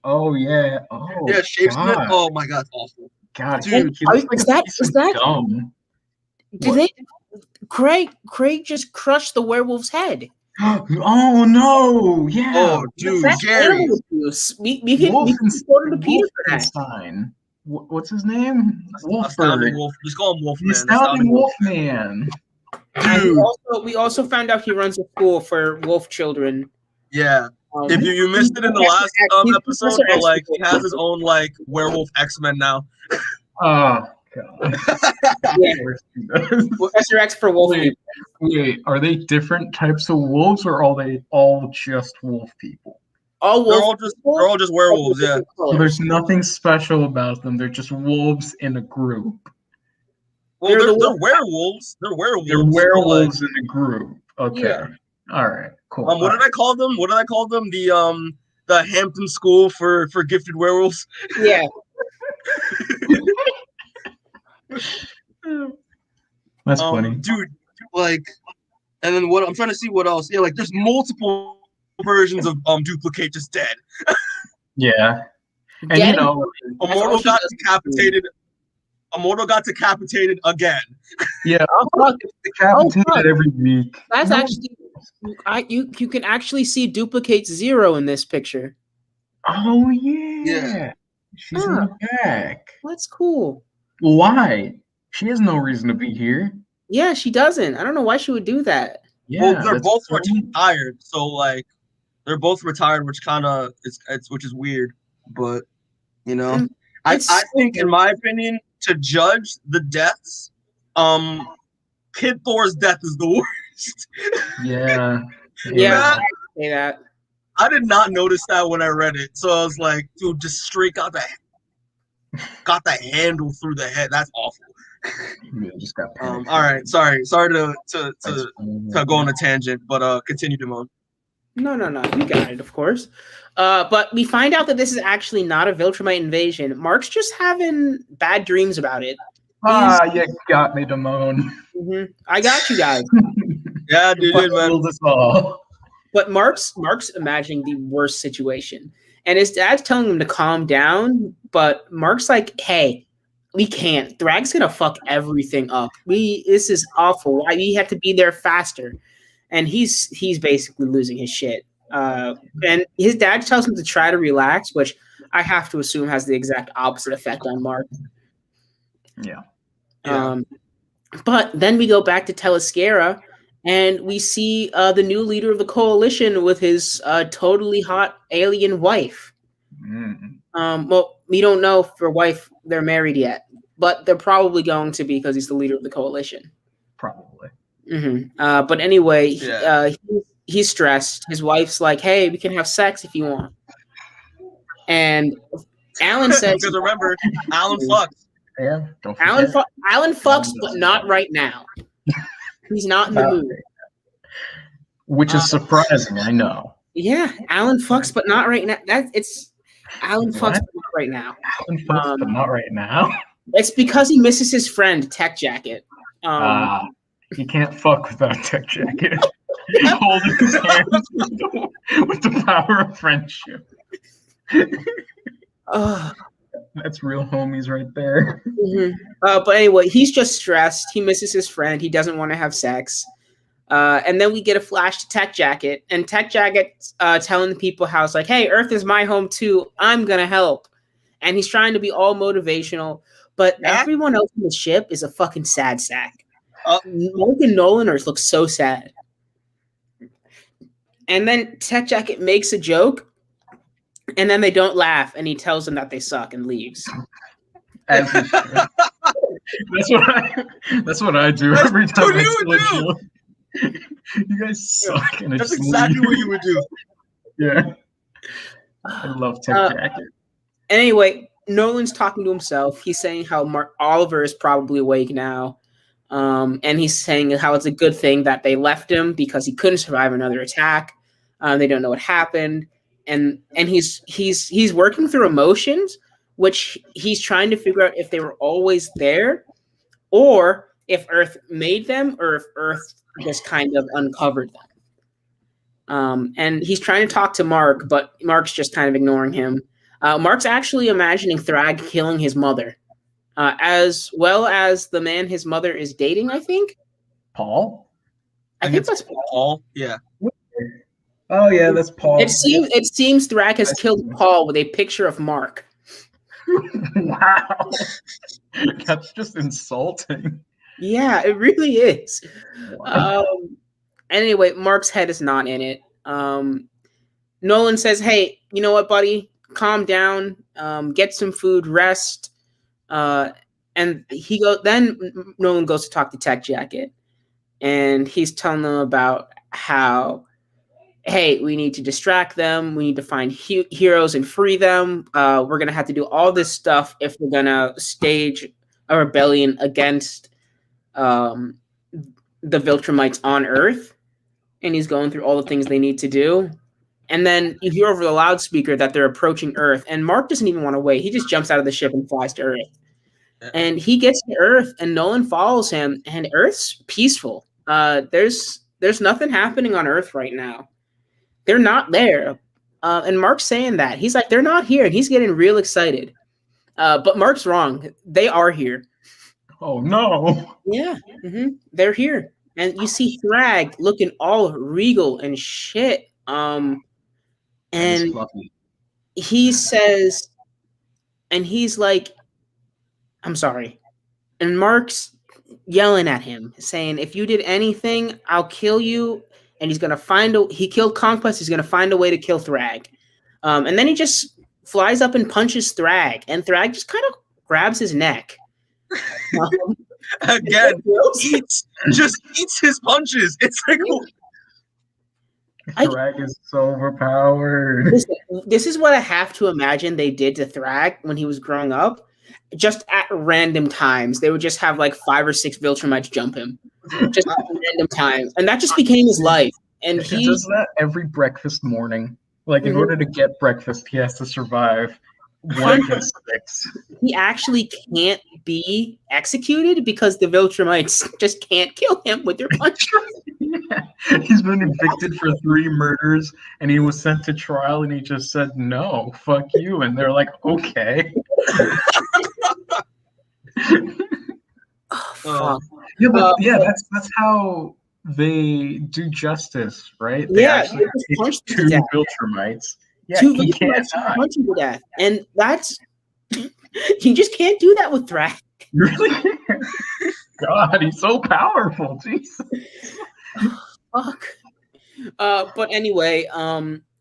Oh yeah. Oh yeah, Shapeshift. Oh my god, it's awful. God, dude, is that dumb? Did they? Craig just crushed the werewolf's head. Oh no! Yeah. Oh, dude, Gary. We can order the Peter for that. What's his name? Wolfbird. Just call him Wolfman. Astounding Wolfman. Dude. We also found out he runs a school for wolf children. Yeah. If you missed it in the last episode, but like he has his own like werewolf X-Men now. Oh god. Yeah. Professor X for wolf. Wait, are they different types of wolves, or are they all just wolf people? They're all just werewolves, yeah. So there's nothing special about them. They're just wolves in a group. Well, they're werewolves. They're werewolves. They're werewolves in a group. Okay. Yeah. All right. Cool. What did I call them? The Hampton School for gifted werewolves. Yeah. That's funny, dude. Like, and then what? I'm trying to see what else. Yeah, like there's multiple versions of Duplicate just dead. Yeah, and you know, Immortal got decapitated. Immortal got decapitated again. Yeah, decapitated every week. That's actually you can actually see Duplicate 0 in this picture. Oh yeah. She's in the back. That's cool. Why? She has no reason to be here. Yeah, she doesn't. I don't know why she would do that. Yeah, well, they're both retired, so like they're both retired, which kind of which is weird. But You know, I think, in my opinion, to judge the deaths, Kid Thor's death is the worst. Yeah. I say that. I did not notice that when I read it, so I was like, dude, just straight got the handle through the head. That's awful. Yeah, just got all right, sorry to go on a tangent, but continue, Damon. No, you got it, of course. But we find out that this is actually not a Viltrumite invasion. Mark's just having bad dreams about it. You got me, Damon. Mm-hmm. I got you guys. Yeah, dude, man. But Mark's imagining the worst situation, and his dad's telling him to calm down. But Mark's like, "Hey, we can't. Thragg's gonna fuck everything up. This is awful. Why we have to be there faster?" And he's basically losing his shit. And his dad tells him to try to relax, which I have to assume has the exact opposite effect on Mark. Yeah. But then we go back to Telescara, and we see the new leader of the coalition with his totally hot alien wife. Well, we don't know if their wife they're married yet, but they're probably going to be because he's the leader of the coalition. Probably. Mm-hmm. But anyway, he's stressed. His wife's like, "Hey, we can have sex if you want." And Alan says, "Because remember, Alan fucks." Yeah, Alan fucks, but not right now. He's not in the mood. Which is surprising, I know. Yeah, Alan fucks, but not right now. Alan fucks, but not right now. Alan fucks, but not right now. It's because he misses his friend Tech Jacket. He can't fuck without Tech Jacket. Holding his hands with the power of friendship. That's real homies right there. Mm-hmm. But anyway, he's just stressed. He misses his friend. He doesn't want to have sex. And then we get a flash to Tech Jacket. And Tech Jacket's telling the people how it's like, "Hey, Earth is my home too. I'm going to help." And he's trying to be all motivational. But everyone else in the ship is a fucking sad sack. Mark and Nolan look so sad. And then Tech Jacket makes a joke. And then they don't laugh, and he tells them that they suck and leaves. That's what I do every time I tell a joke. You guys suck. And that's exactly what you would do. Yeah. I love Tech Jacket. Anyway, Nolan's talking to himself. He's saying how Oliver is probably awake now. And he's saying how it's a good thing that they left him because he couldn't survive another attack. They don't know what happened. And he's working through emotions, which he's trying to figure out if they were always there, or if Earth made them, or if Earth just kind of uncovered them. And he's trying to talk to Mark, but Mark's just kind of ignoring him. Mark's actually imagining Thragg killing his mother, as well as the man his mother is dating, I think. Paul? I think that's Paul. Yeah. Oh yeah, that's Paul. It seems Thragg has killed Paul with a picture of Mark. Wow. That's just insulting. Yeah, it really is. Wow. Anyway, Mark's head is not in it. Nolan says, "Hey, you know what, buddy? Calm down. Get some food, rest." And then Nolan goes to talk to Tech Jacket, and he's telling them about how, hey, we need to distract them. We need to find heroes and free them. We're going to have to do all this stuff if we're going to stage a rebellion against the Viltrumites on Earth. And he's going through all the things they need to do. And then you hear over the loudspeaker that they're approaching Earth. And Mark doesn't even want to wait. He just jumps out of the ship and flies to Earth. And he gets to Earth, and Nolan follows him. And Earth's peaceful. There's nothing happening on Earth right now. They're not there. And Mark's saying that. He's like, they're not here. And he's getting real excited. But Mark's wrong. They are here. Oh, no. Yeah. Mm-hmm. They're here. And you see Thragg looking all regal and shit. And he says, and he's like, "I'm sorry." And Mark's yelling at him, saying, "If you did anything, I'll kill you." And he's going to he killed Conquest. He's going to find a way to kill Thragg. And then he just flies up and punches Thragg, and Thragg just kind of grabs his neck. Again, eats his punches. It's like Thragg is so overpowered. This is what I have to imagine they did to Thragg when he was growing up. Just at random times, they would just have like 5 or 6 Viltrumites jump him, just at random times, and that just became his life. And he does that every breakfast morning. Like in order to get breakfast, he has to survive 1 against 6. He actually can't be executed because the Viltrumites just can't kill him with their punches. Yeah. He's been evicted for 3 murders, and he was sent to trial, and he just said, "No, fuck you," and they're like, "Okay." Oh, fuck. Yeah, that's how they do justice, right? They actually punch 2 Viltrumites. Yeah, 2 he can't punch you to death, and that's you just can't do that with Thragg. You really can't. God, he's so powerful. Jesus. Fuck. But anyway,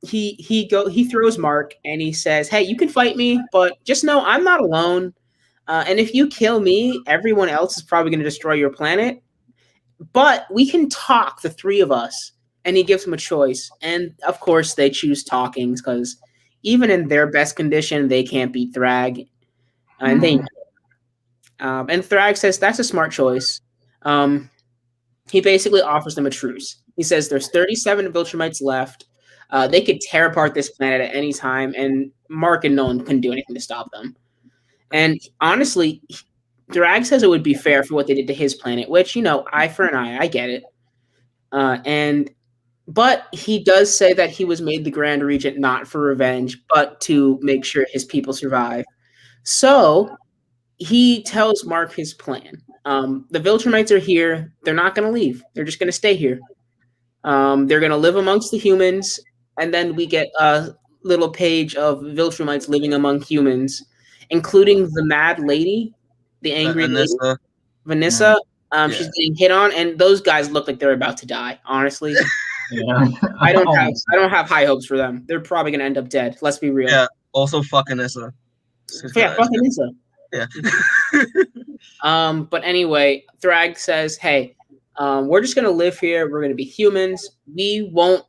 he throws Mark and he says, "Hey, you can fight me, but just know I'm not alone. And if you kill me, everyone else is probably going to destroy your planet. But we can talk, the 3 of us." And he gives them a choice, and of course they choose talking because even in their best condition, they can't beat Thragg, and and Thragg says that's a smart choice. He basically offers them a truce. He says there's 37 Viltrumites left. They could tear apart this planet at any time, and Mark and Nolan couldn't do anything to stop them. And honestly, Thragg says it would be fair for what they did to his planet, which, eye for an eye. I get it. But he does say that he was made the Grand Regent not for revenge, but to make sure his people survive. So he tells Mark his plan. The Viltrumites are here. They're not going to leave. They're just going to stay here. They're going to live amongst the humans, and then we get a little page of Viltrumites living among humans, including the mad lady, the angry lady, Vanessa. She's getting hit on, and those guys look like they're about to die. Honestly, I don't have high hopes for them. They're probably gonna end up dead. Let's be real. Yeah. Also, fucking Issa. Yeah, fucking Issa. Yeah. But anyway, Thragg says, "Hey, we're just gonna live here. We're gonna be humans. We won't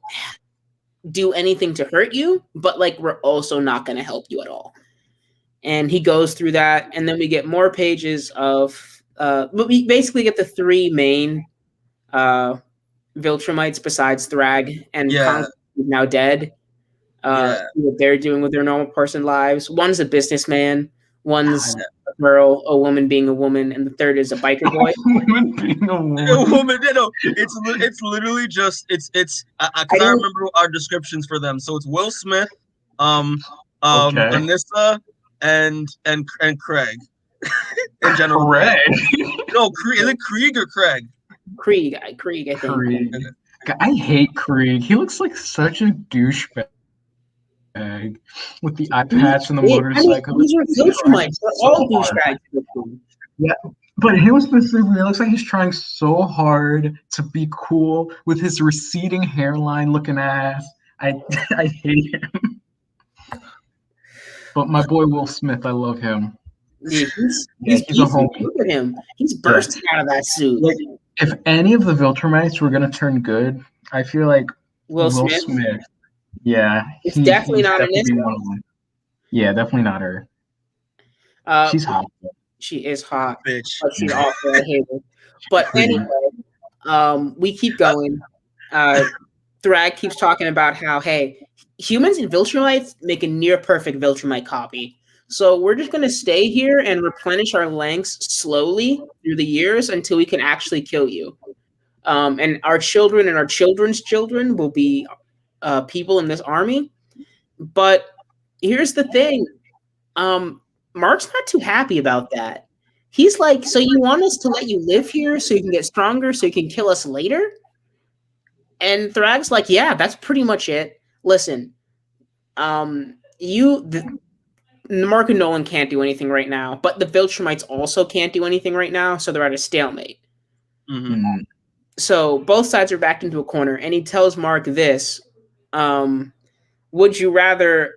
do anything to hurt you, but we're also not gonna help you at all." And he goes through that, and then we get more pages of. But we basically get the 3 main Viltrumites besides Thragg and Conk, who's now dead. What they're doing with their normal person lives. One's a businessman, one's a girl, a woman being a woman, and the third is a biker boy. A woman being a woman. It's literally just it's. I remember our descriptions for them. So it's Will Smith, Anissa, and Craig. In general, Craig. No, is it Krieg or Craig? Krieg, I think. Krieg. I hate Krieg. He looks like such a douchebag with the eye patch and the motorcycle. These are Viltrumites. They're all douchebags. Yeah, but him specifically, it looks like he's trying so hard to be cool with his receding hairline looking ass. I hate him. But my boy Will Smith, I love him. Yeah, he's a homie. Look at him. He's bursting out of that suit. If any of the Viltrumites were going to turn good, I feel like Will Smith. Yeah. It's definitely not Anissa. Yeah, definitely not her. She's hot. She is hot. Bitch. But she's awful. I hate her. But anyway, we keep going. Thragg keeps talking about how, hey, humans and Viltrumites make a near perfect Viltrumite copy. So we're just going to stay here and replenish our lengths slowly through the years until we can actually kill you. And our children and our children's children will be people in this army. But here's the thing. Mark's not too happy about that. He's like, so you want us to let you live here so you can get stronger so you can kill us later? And Thragg's like, yeah, that's pretty much it. Listen, Mark and Nolan can't do anything right now, but the Viltrumites also can't do anything right now, so they're at a stalemate. Mm-hmm. So both sides are backed into a corner, and he tells Mark this. Would you rather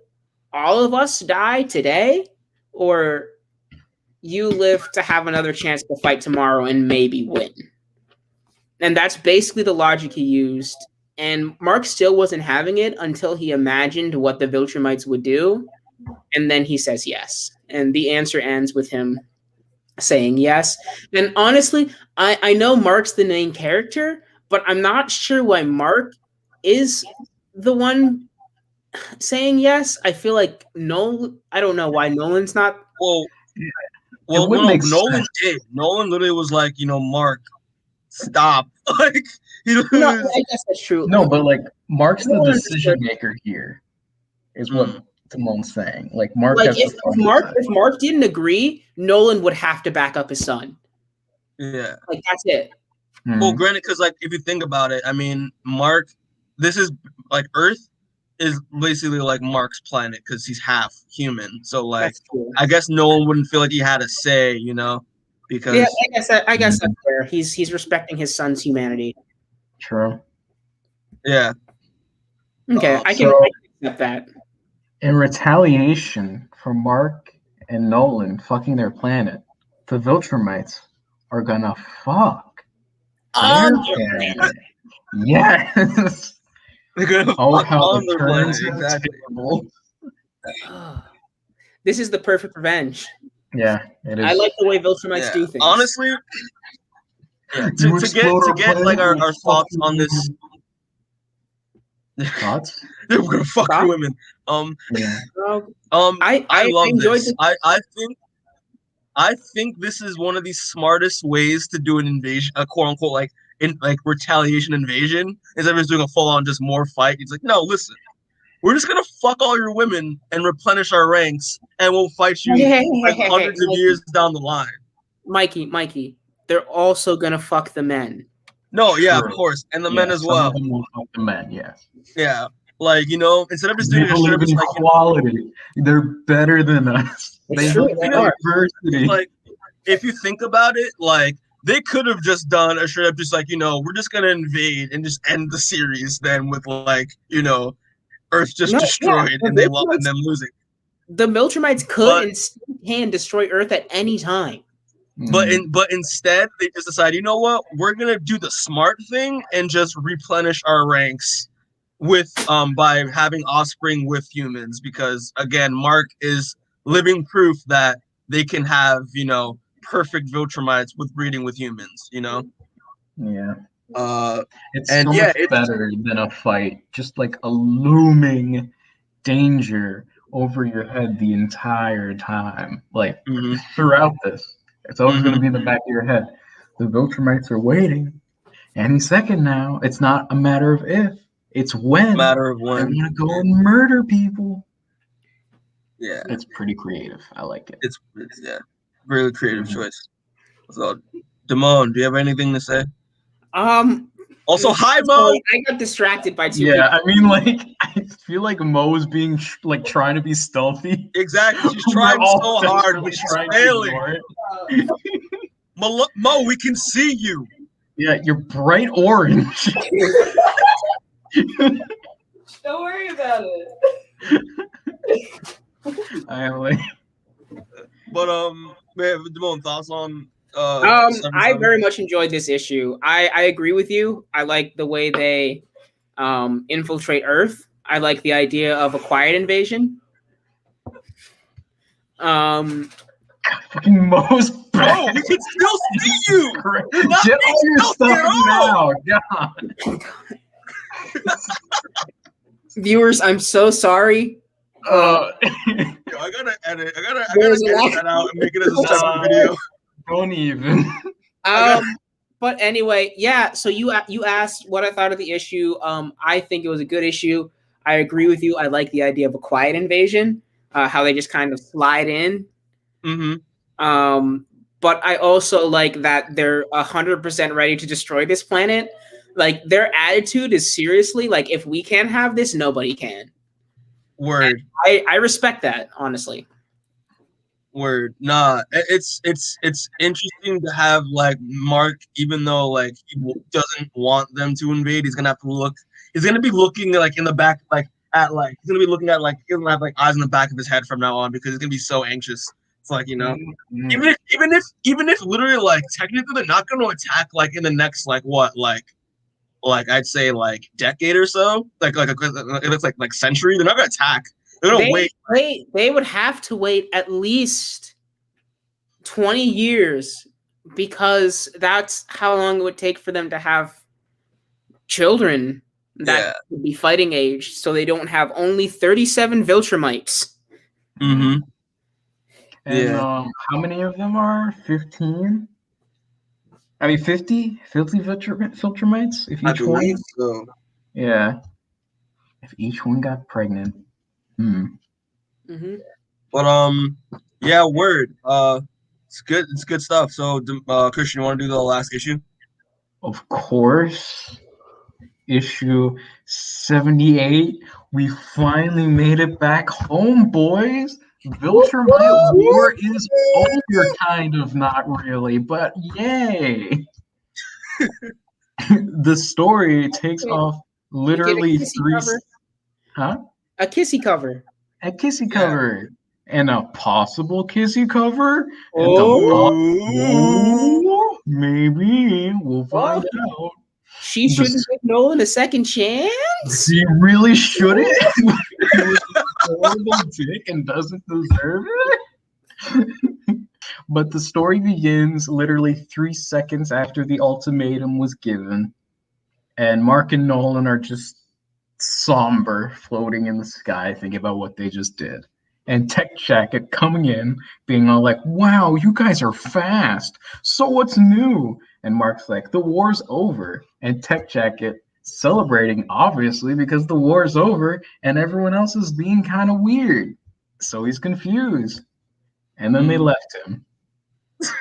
all of us die today, or you live to have another chance to fight tomorrow and maybe win. And that's basically the logic he used. And Mark still wasn't having it until he imagined what the Viltrumites would do. And then he says yes. And the answer ends with him saying yes. And honestly, I know Mark's the main character, but I'm not sure why Mark is the one saying yes. I feel like I don't know why Nolan's not. Well, Nolan did. Nolan literally was like, Mark, stop. Like, No, I guess that's true. No, but like Mark's the decision maker here, is what Timon's saying. Like Mark has if Mark didn't agree, Nolan would have to back up his son. Yeah. Like that's it. Well, granted, because like if you think about it, I mean, Mark, this is like Earth is basically like Mark's planet because he's half human. So like, I guess Nolan wouldn't feel like he had a say, because yeah, I guess that's fair. He's respecting his son's humanity. True. Yeah. Okay, I can accept that. In retaliation for Mark and Nolan fucking their planet, the Viltrumites are gonna fuck their planet. Yes. They're gonna fuck on their planet. Exactly. This is the perfect revenge. Yeah, it is. I like the way Viltrumites do things. Honestly, to get like our thoughts on this. Thoughts? We're gonna fuck your women. Yeah. I love this. I think this is one of the smartest ways to do an invasion, a quote unquote like retaliation invasion. Instead of doing a full on just more fight, it's like, no, listen, we're just gonna fuck all your women and replenish our ranks, and we'll fight you like hundreds of years down the line. Mikey, they're also gonna fuck the men. No, yeah, of course, and the men as well. Some of them will fuck the men, yes. Yeah, like instead of just doing equality, they're better than us. They have diversity. Like, if you think about it, like they could have just done a straight up, just like we're just gonna invade and just end the series then with like Earth just destroyed and them losing. The Viltrumites could and can destroy Earth at any time. But instead they just decide, you know what, we're gonna do the smart thing and just replenish our ranks with by having offspring with humans, because again, Mark is living proof that they can have perfect Viltrumites with breeding with humans. Yeah. It's and so much better than a fight, just like a looming danger over your head the entire time, like throughout this. It's always going to be in the back of your head. The Viltrumites are waiting any second now. It's not a matter of if, it's when. Matter of when. They're going to go and murder people. Yeah. It's pretty creative. I like it. It's really creative choice. So, Damone, do you have anything to say? Also, hi, Mo. I got distracted by two people. I mean, like, I feel like Mo is being trying to be stealthy. Exactly. She's trying so hard, but she's failing. Mo, we can see you. Yeah, you're bright orange. Don't worry about it. But Damone, thoughts on? I very much enjoyed this issue. I agree with you. I like the way they infiltrate Earth. I like the idea of a quiet invasion. Fucking Mo's back. Oh, we can still see you. Get all your stuff now. God. Viewers, I'm so sorry. I gotta edit that out and make it as a separate video. Don't even. But anyway, yeah. So you asked what I thought of the issue. I think it was a good issue. I agree with you. I like the idea of a quiet invasion. How they just kind of slide in. But I also like that they're 100% ready to destroy this planet. Like their attitude is seriously like, if we can't have this, nobody can. Word. I respect that, honestly. Word. Nah, it's interesting to have like Mark, even though like he doesn't want them to invade, he's gonna be looking like in the back, like at like he's gonna be looking at like he's gonna have like eyes in the back of his head from now on because he's gonna be so anxious. It's like, you know, even if literally like technically they're not gonna attack like in the next like what like I'd say like decade or so, like it looks like century. They're not gonna attack. They're gonna wait. They would have to wait at least 20 years because that's how long it would take for them to have children that would be fighting age, so they don't have only 37 Viltrumites. Mm-hmm. And how many of them are 15? I mean 50 Viltrumites if each one. So. Yeah. If each one got pregnant. Mm-hmm. But yeah, word. It's good. It's good stuff. So, Christian, you want to do the last issue? Of course. Issue 78. We finally made it back home, boys. Viltrumite War is over, kind of, not really, but yay. The story takes off literally three. Huh? A kissy cover. A kissy cover. And a possible kissy cover. Maybe. We'll find out. She shouldn't give Nolan a second chance? She really shouldn't? He was a horrible dick and doesn't deserve it? But the story begins literally 3 seconds after the ultimatum was given. And Mark and Nolan are just somber, floating in the sky, thinking about what they just did. And Tech Jacket coming in, being all like, wow, you guys are fast. So what's new? And Mark's like, the war's over. And Tech Jacket celebrating, obviously, because the war's over and everyone else is being kind of weird. So he's confused. And then they left him.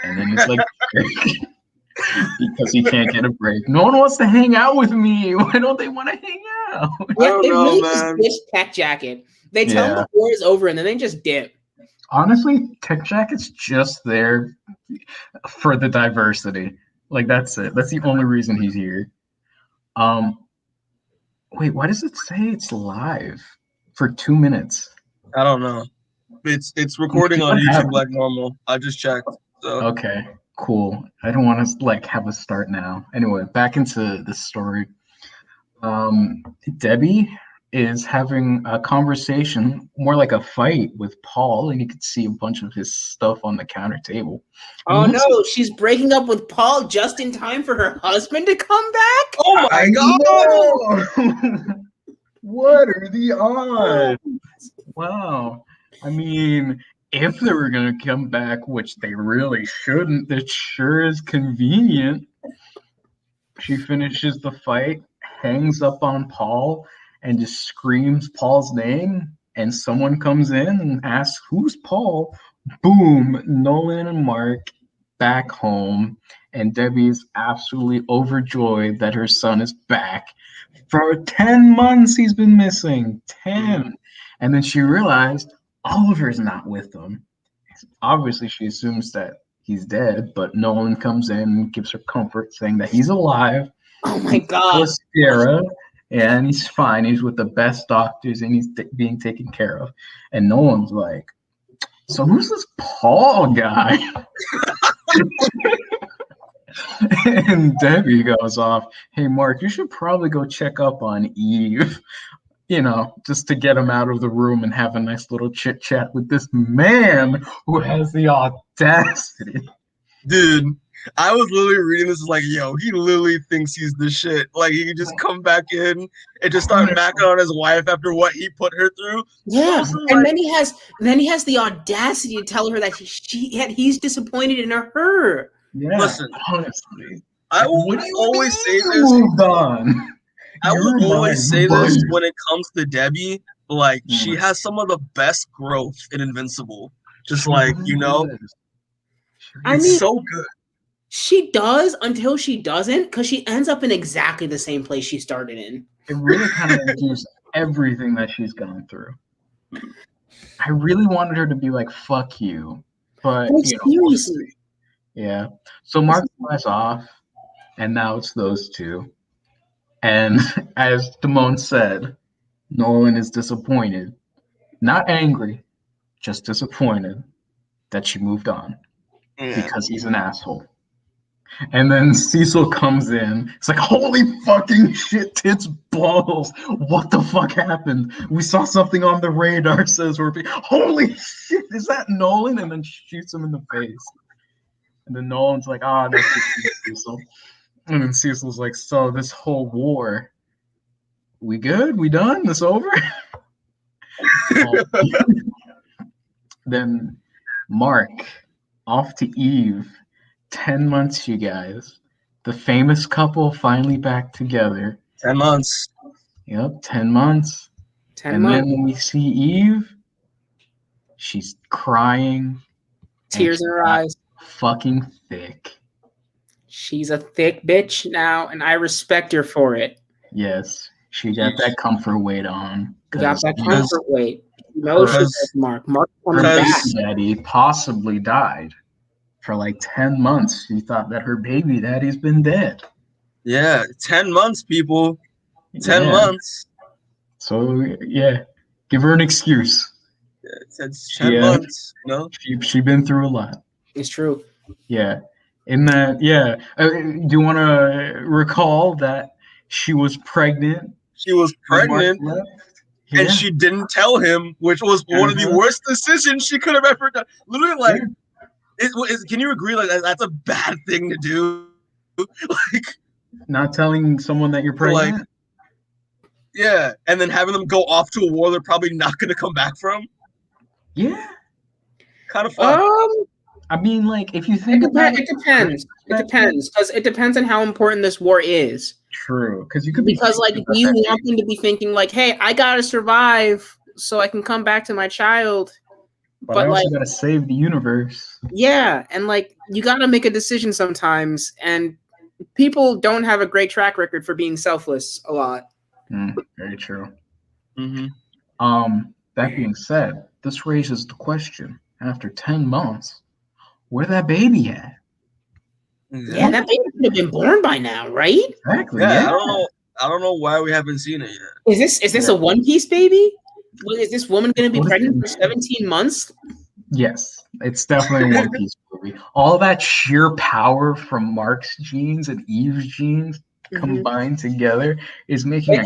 And then he's like, because he can't get a break. No one wants to hang out with me. Why don't they want to hang out? Yeah, they really just dish Tech Jacket. They tell him the war is over and then they just dip. Honestly, Tech Jacket's just there for the diversity. Like, that's it. That's the only reason he's here. Wait, why does it say it's live for 2 minutes? I don't know. It's recording on YouTube like normal. I just checked. So. Okay, cool. I don't want to like have a start now. Anyway, back into the story. Debbie is having a conversation, more like a fight with Paul, and you can see a bunch of his stuff on the counter table. Oh no, she's breaking up with Paul just in time for her husband to come back? Oh my god! What are the odds? Wow. I mean, if they were going to come back, which they really shouldn't, it sure is convenient. She finishes the fight, hangs up on Paul, and just screams Paul's name, and someone comes in and asks, who's Paul? Boom, Nolan and Mark back home, and Debbie's absolutely overjoyed that her son is back. For 10 months he's been missing. 10. And then she realized Oliver's not with them. Obviously, she assumes that he's dead, but Nolan comes in and gives her comfort, saying that he's alive. Oh my god. And he's fine. He's with the best doctors and he's being taken care of. And Nolan's like, so who's this Paul guy? And Debbie goes off, hey, Mark, you should probably go check up on Eve, you know, just to get him out of the room and have a nice little chit chat with this man who has the audacity. Dude, I was literally reading this like, yo, he literally thinks he's the shit. Like, he could just come back in and just start macking on his wife after what he put her through. Yeah, and then he has the audacity to tell her that he's disappointed in her. Yeah, listen, honestly, I will always say this. I will always say this when it comes to Debbie. Like, she has some of the best growth in Invincible. Just like, you know, it's so good. She does until she doesn't, because she ends up in exactly the same place she started in. It really kind of reduces everything that she's gone through. I really wanted her to be like, fuck you. But, you know, seriously. Yeah. So Mark flies off, and now it's those two. And as Damone said, Nolan is disappointed, not angry, just disappointed that she moved on because he's an asshole. And then Cecil comes in. It's like, holy fucking shit, tits balls. What the fuck happened? We saw something on the radar, says Orphe. Holy shit, is that Nolan? And then shoots him in the face. And then Nolan's like, nice to see you, Cecil. And then Cecil's like, so this whole war, we good? We done? This over? Then Mark, off to Eve. 10 months, you guys. The famous couple finally back together. 10 months. Yep, 10 months. 10 months. Then when we see Eve, she's crying. Tears in her eyes. Fucking thick. She's a thick bitch now, and I respect her for it. Yes, she got that comfort weight on. Got that comfort weight. No, Mark. Mark her baby daddy possibly died. For like 10 months, she thought that her baby daddy's been dead. Yeah, 10 months, people. 10 months. So, yeah, give her an excuse. Yeah, it's 10 months, you know? She's been through a lot. It's true. Yeah. In that, yeah. Do you want to recall that she was pregnant? She was pregnant, and she didn't tell him, which was one of the worst decisions she could have ever done. Literally, like, can you agree? Like, that's a bad thing to do. Like, not telling someone that you're pregnant. Like, yeah, and then having them go off to a war they're probably not going to come back from. Yeah, kind of fun. I mean, like, if you think about it, depends. It depends because it depends on how important this war is. True, because like, do you want them to be thinking like, "Hey, I gotta survive so I can come back to my child." But I also gotta save the universe. Yeah, and like you gotta make a decision sometimes, and people don't have a great track record for being selfless a lot. Very true. Mm-hmm. That being said, this raises the question: after 10 months, where that baby at? Yeah, that baby could have been born by now, right? Exactly. Yeah, I don't know why we haven't seen it yet. Is this a One Piece baby? Is this woman going to be pregnant for 17 months? Yes, it's definitely a One Piece movie. All that sheer power from Mark's genes and Eve's genes combined together is making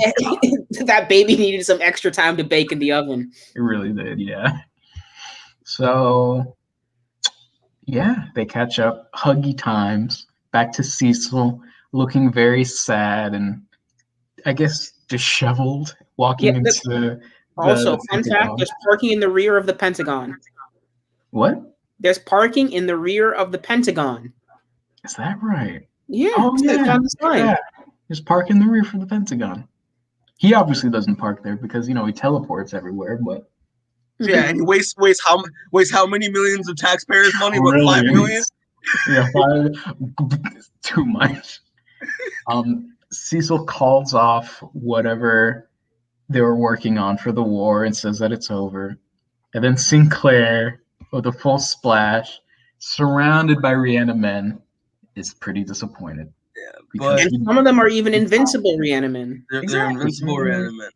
that baby needed some extra time to bake in the oven. It really did, yeah. So, yeah, they catch up, huggy times, back to Cecil, looking very sad and I guess disheveled, walking into... Also, fun fact, there's parking in the rear of the Pentagon. What? There's parking in the rear of the Pentagon. Is that right? Yeah. Oh, yeah. There's park in the rear for the Pentagon. He obviously doesn't park there because, he teleports everywhere, but... Yeah, and he wastes how many millions of taxpayers' money? What, 5 million? Yeah, 5. Too much. Cecil calls off whatever they were working on for the war and says that it's over. And then Sinclair, with a full splash, surrounded by Rihanna men, is pretty disappointed. Yeah, and some of them are even invincible Rihanna men. They're invincible Rihanna men.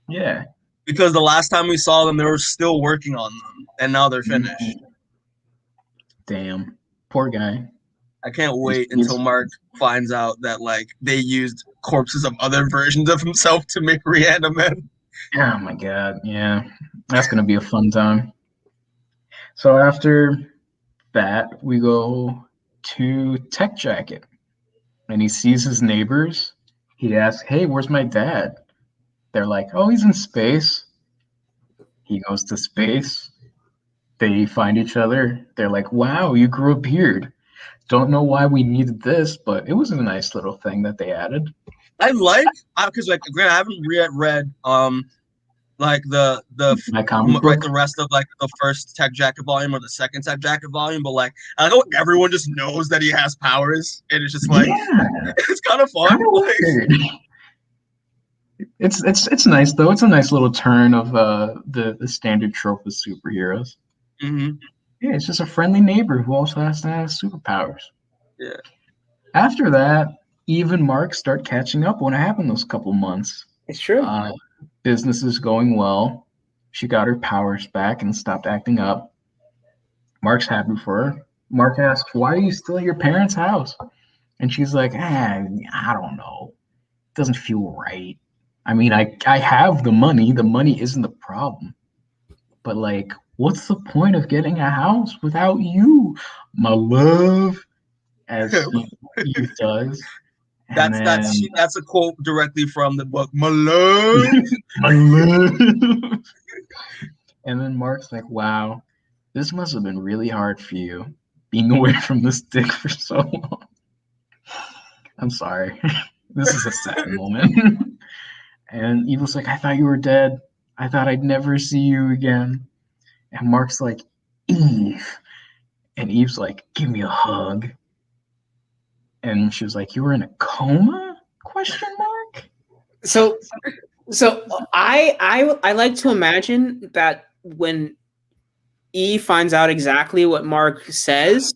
Yeah. Because the last time we saw them, they were still working on them, and now they're finished. Damn. Poor guy. I can't wait until Mark finds out that, like, they used corpses of other versions of himself to make Rihanna men. Oh, my God. Yeah. That's going to be a fun time. So after that, we go to Tech Jacket. And he sees his neighbors. He asks, hey, where's my dad? They're like, oh, he's in space. He goes to space. They find each other. They're like, wow, you grew a beard. Don't know why we needed this, but it was a nice little thing that they added. I like, because like, granted, I haven't read like the rest of like the first Tech Jacket volume or the second Tech Jacket volume, but like I know everyone just knows that he has powers, and it's just like it's kind of fun. It's nice though. It's a nice little turn of the standard trope of superheroes. Mm-hmm. Yeah, it's just a friendly neighbor who also has to have superpowers. Yeah. After that, Eve and Mark start catching up. What happened those couple months? It's true. business is going well. She got her powers back and stopped acting up. Mark's happy for her. Mark asks, why are you still at your parents' house? And she's like, I don't know. It doesn't feel right. I mean, I have the money. The money isn't the problem. But, like, what's the point of getting a house without you, my love, as Eve does? And That's a quote directly from the book, my love. My love. And then Mark's like, wow, this must have been really hard for you, being away from this dick for so long. I'm sorry. This is a sad moment. And Eve was like, I thought you were dead. I thought I'd never see you again. And Mark's like, Eve. And Eve's like, give me a hug. And she was like, you were in a coma? Question mark. So I like to imagine that when Eve finds out exactly what Mark says,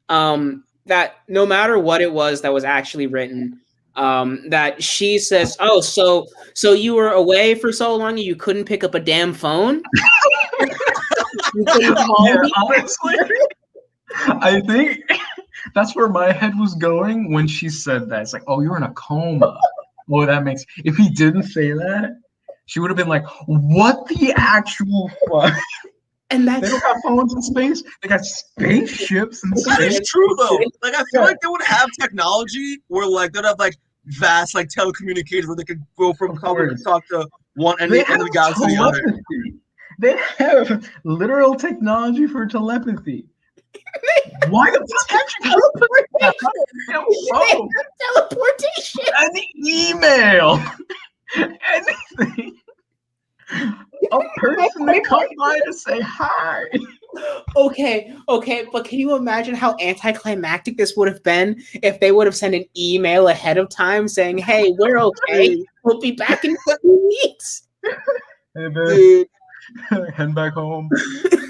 that no matter what it was that was actually written, that she says, "Oh, so you were away for so long and you couldn't pick up a damn phone." Yeah, honestly, I think that's where my head was going when she said that. It's like, oh, you're in a coma. Oh, that makes. If he didn't say that, she would have been like, what the actual fuck? And that's they don't have phones in space. They got spaceships in space. That is true though. Like I feel like they would have technology where like they'd have like vast like telecommunications where they could go from cover to talk to one end of the galaxy to the other. They have literal technology for telepathy. Why the fuck can't you teleportation? Any email, anything. A person to come by to say hi. Okay, but can you imagine how anticlimactic this would have been if they would have sent an email ahead of time saying, "Hey, we're okay. We'll be back in 2 weeks." Hey, babe. Head back home.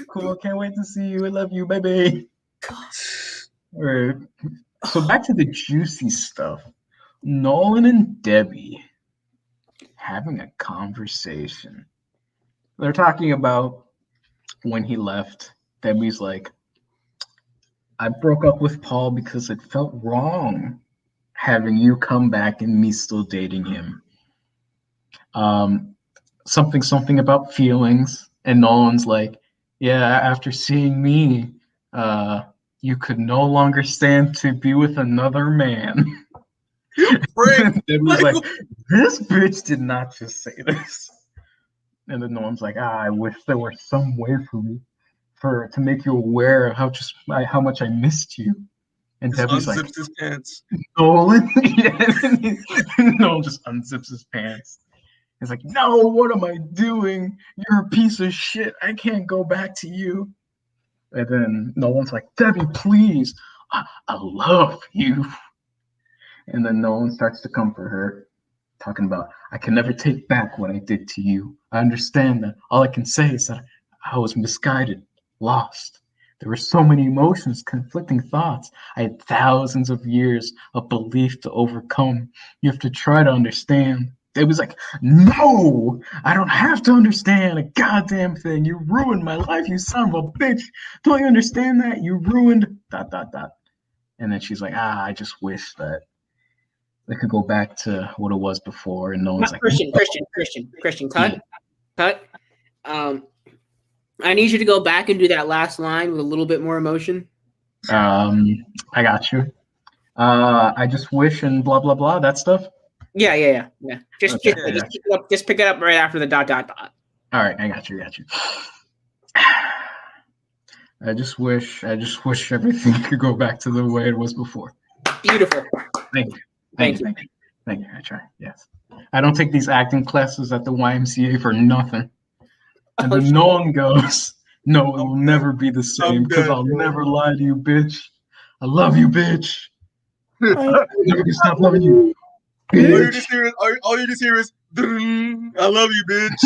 Cool. Can't wait to see you. I love you, baby. All right. So back to the juicy stuff. Nolan and Debbie having a conversation. They're talking about when he left. Debbie's like, I broke up with Paul because it felt wrong having you come back and me still dating him. Something about feelings. And Nolan's like, yeah, after seeing me, you could no longer stand to be with another man. Debbie's like, this bitch did not just say this. And then Nolan's like, I wish there were some way for me to make you aware of how much I missed you. And Debbie's like, his pants. Nolan, Nolan just unzips his pants. He's like, no, what am I doing? You're a piece of shit. I can't go back to you. And then Nolan's like, Debbie, please, I love you. And then Nolan starts to comfort her, talking about, I can never take back what I did to you. I understand that. All I can say is that I was misguided, lost. There were so many emotions, conflicting thoughts. I had thousands of years of belief to overcome. You have to try to understand. It was like, no, I don't have to understand a goddamn thing. You ruined my life, you son of a bitch. Don't you understand that? You ruined ... And then she's like, I just wish that they could go back to what it was before. And no one's like, Christian, cut. I need you to go back and do that last line with a little bit more emotion. I got you. I just wish and blah, blah, blah, that stuff. Yeah. Just pick it up right after the ... All right, I got you. I just wish everything could go back to the way it was before. Beautiful. Thank you. I try. Yes. I don't take these acting classes at the YMCA for nothing. And then no one goes, no, it will never be the same because I'll never lie to you, bitch. I love you, bitch. I'll never stop loving you. All you just hear is, I love you, bitch.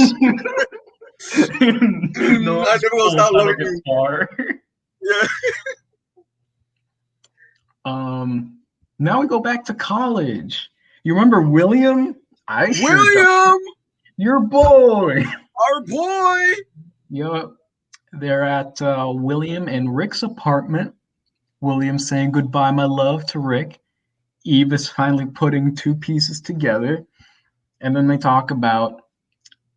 No, I never gonna stop loving you. Yeah. Now we go back to college. You remember William? William! Your boy. Our boy. Yup. They're at William and Rick's apartment. William saying goodbye, my love, to Rick. Eve is finally putting two pieces together. And then they talk about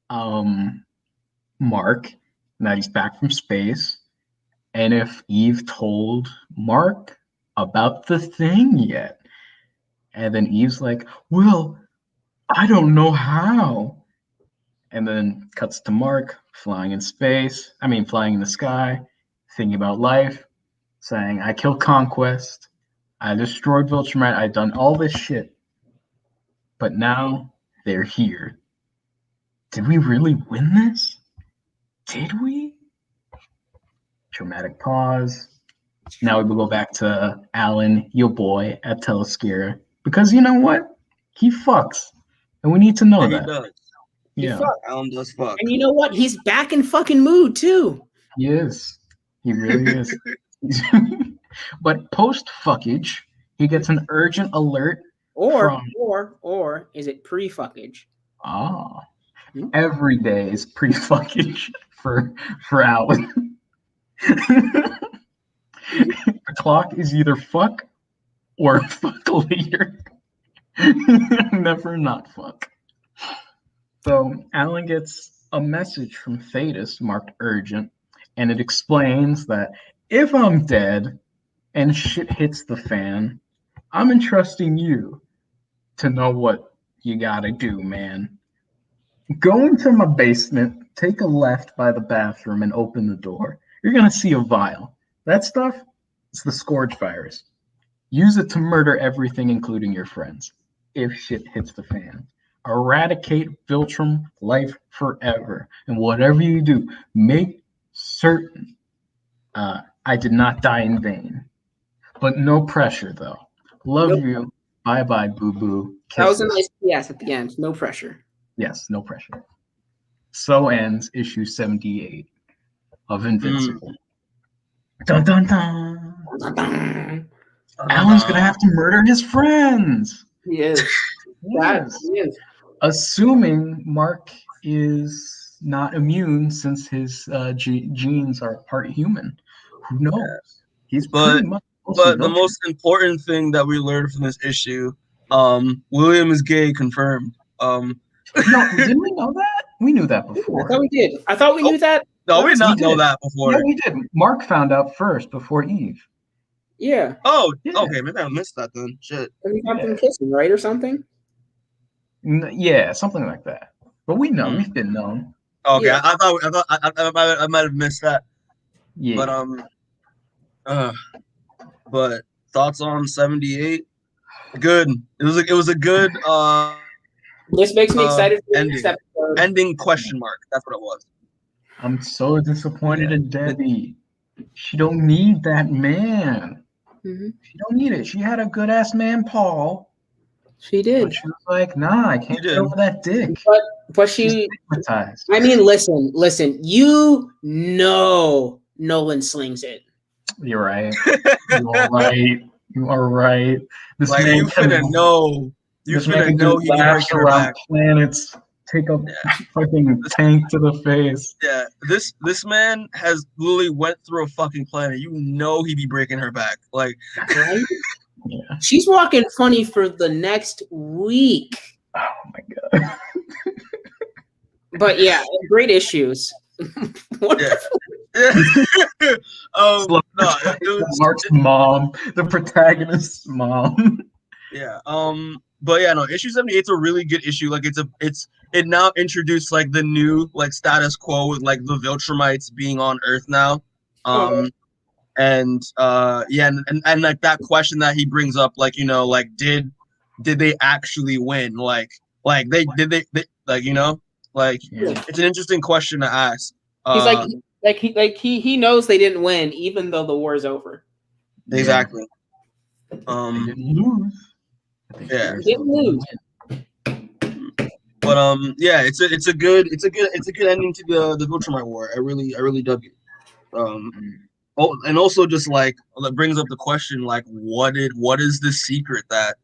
Mark, and that he's back from space. And if Eve told Mark about the thing yet. And then Eve's like, well, I don't know how. And then cuts to Mark flying in space. Flying in the sky, thinking about life, saying, I killed Conquest. I destroyed Viltrumite. I've done all this shit. But now they're here. Did we really win this? Did we? Dramatic pause. Now we will go back to Alan, your boy, at Telescare. Because you know what? He fucks. And we need to know that. He does. Yeah. Alan does fuck. And you know what? He's back in fucking mood too. He is. He really is. But post fuckage, he gets an urgent alert. Or is it pre-fuckage? Every day is pre-fuckage for Alan. The clock is either fuck or fuck later. Never not fuck. So Alan gets a message from Thetis marked urgent, and it explains that if I'm dead and shit hits the fan, I'm entrusting you to know what you gotta do, man. Go into my basement, take a left by the bathroom, and open the door. You're gonna see a vial. That stuff is the Scourge virus. Use it to murder everything, including your friends, if shit hits the fan. Eradicate Viltrum life forever. And whatever you do, make certain I did not die in vain. But no pressure, though. Love you. Bye-bye, boo-boo. That was a nice PS at the end. No pressure. Yes, no pressure. So ends issue 78 of Invincible. Dun, dun, dun. Dun, dun. Alan's going to have to murder his friends. He is. Yes. He is. Assuming Mark is not immune since his genes are part human. Who knows? He's pretty much. But the most important thing that we learned from this issue, William is gay, confirmed. No, didn't we know that? We knew that before. I thought we did. I thought we knew that. No, we did not know that before. No, we did. Mark found out first before Eve. Yeah. Oh, yeah. Okay. Maybe I missed that then. Shit. And we got them kissing, right, or something? Yeah, something like that. But we know. We've been known. Okay, yeah. I might have missed that. Yeah. But thoughts on 78? Good. It was a good this makes me excited for ending. Ending question mark. That's what it was. I'm so disappointed in Debbie. She don't need that man. Mm-hmm. She don't need it. She had a good ass man, Paul. She did. But she was like, nah, I can't get over that dick. But she I mean, listen, you know Nolan slings it. You're right. You're right. You are right. This like, man you finna know. You finna know he can break your back. Planets, take a fucking tank to the face. Yeah, this man has literally went through a fucking planet. You know he be breaking her back. Like, right? Yeah. She's walking funny for the next week. Oh my god. But yeah, great issues. No, Mark's mom, the protagonist's mom. Yeah. But yeah, no, issue 78 is a really good issue. Like it now introduced like the new like status quo with like the Viltrumites being on Earth now. And like that question that he brings up, like, you know, like did they actually win? Like they like, you know, like it's an interesting question to ask. He's he knows they didn't win, even though the war is over. Exactly. They didn't lose. Yeah. They didn't lose. But yeah, it's a good ending to the Viltrumite War. I really dug it. And also just like that brings up the question, like what is the secret that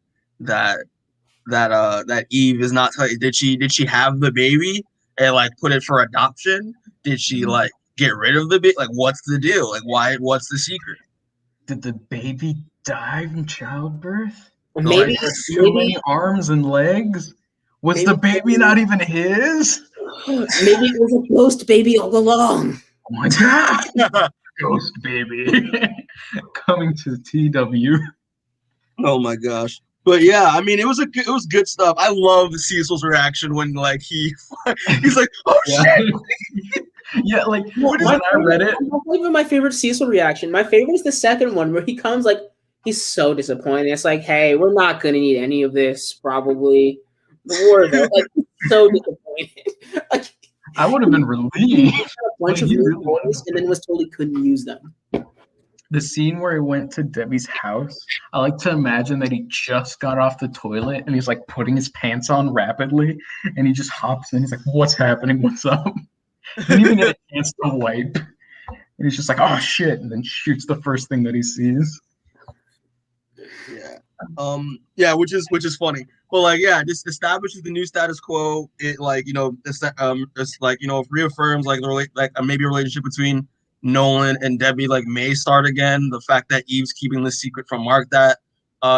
that Eve is not did she have the baby and like put it for adoption? Did she like get rid of the baby? Like what's the deal? Like what's the secret? Did the baby die in childbirth? Maybe Too many arms and legs? Was the baby not even his? Maybe it was a ghost baby all along. Oh my god. Ghost baby. Coming to TW. Oh my gosh. But yeah, I mean, it was good stuff. I love Cecil's reaction when like he's like, "Oh shit!" Yeah, like when I read it, not even my favorite Cecil reaction. My favorite is the second one where he comes like he's so disappointed. It's like, "Hey, we're not gonna need any of this. Probably the war though." Like so disappointed. Like, I would have been relieved. A bunch of toys and then was told he couldn't use them. The scene where he went to Debbie's house, I like to imagine that he just got off the toilet and he's like putting his pants on rapidly and he just hops in. He's like, "What's happening? What's up?" He didn't even get a chance to wipe. And he's just like, "Oh shit," and then shoots the first thing that he sees. Yeah. Which is funny. But like, yeah, this establishes the new status quo. It like, it's like, reaffirms like maybe a relationship between Nolan and Debbie like may start again. The fact that Eve's keeping the secret from Mark that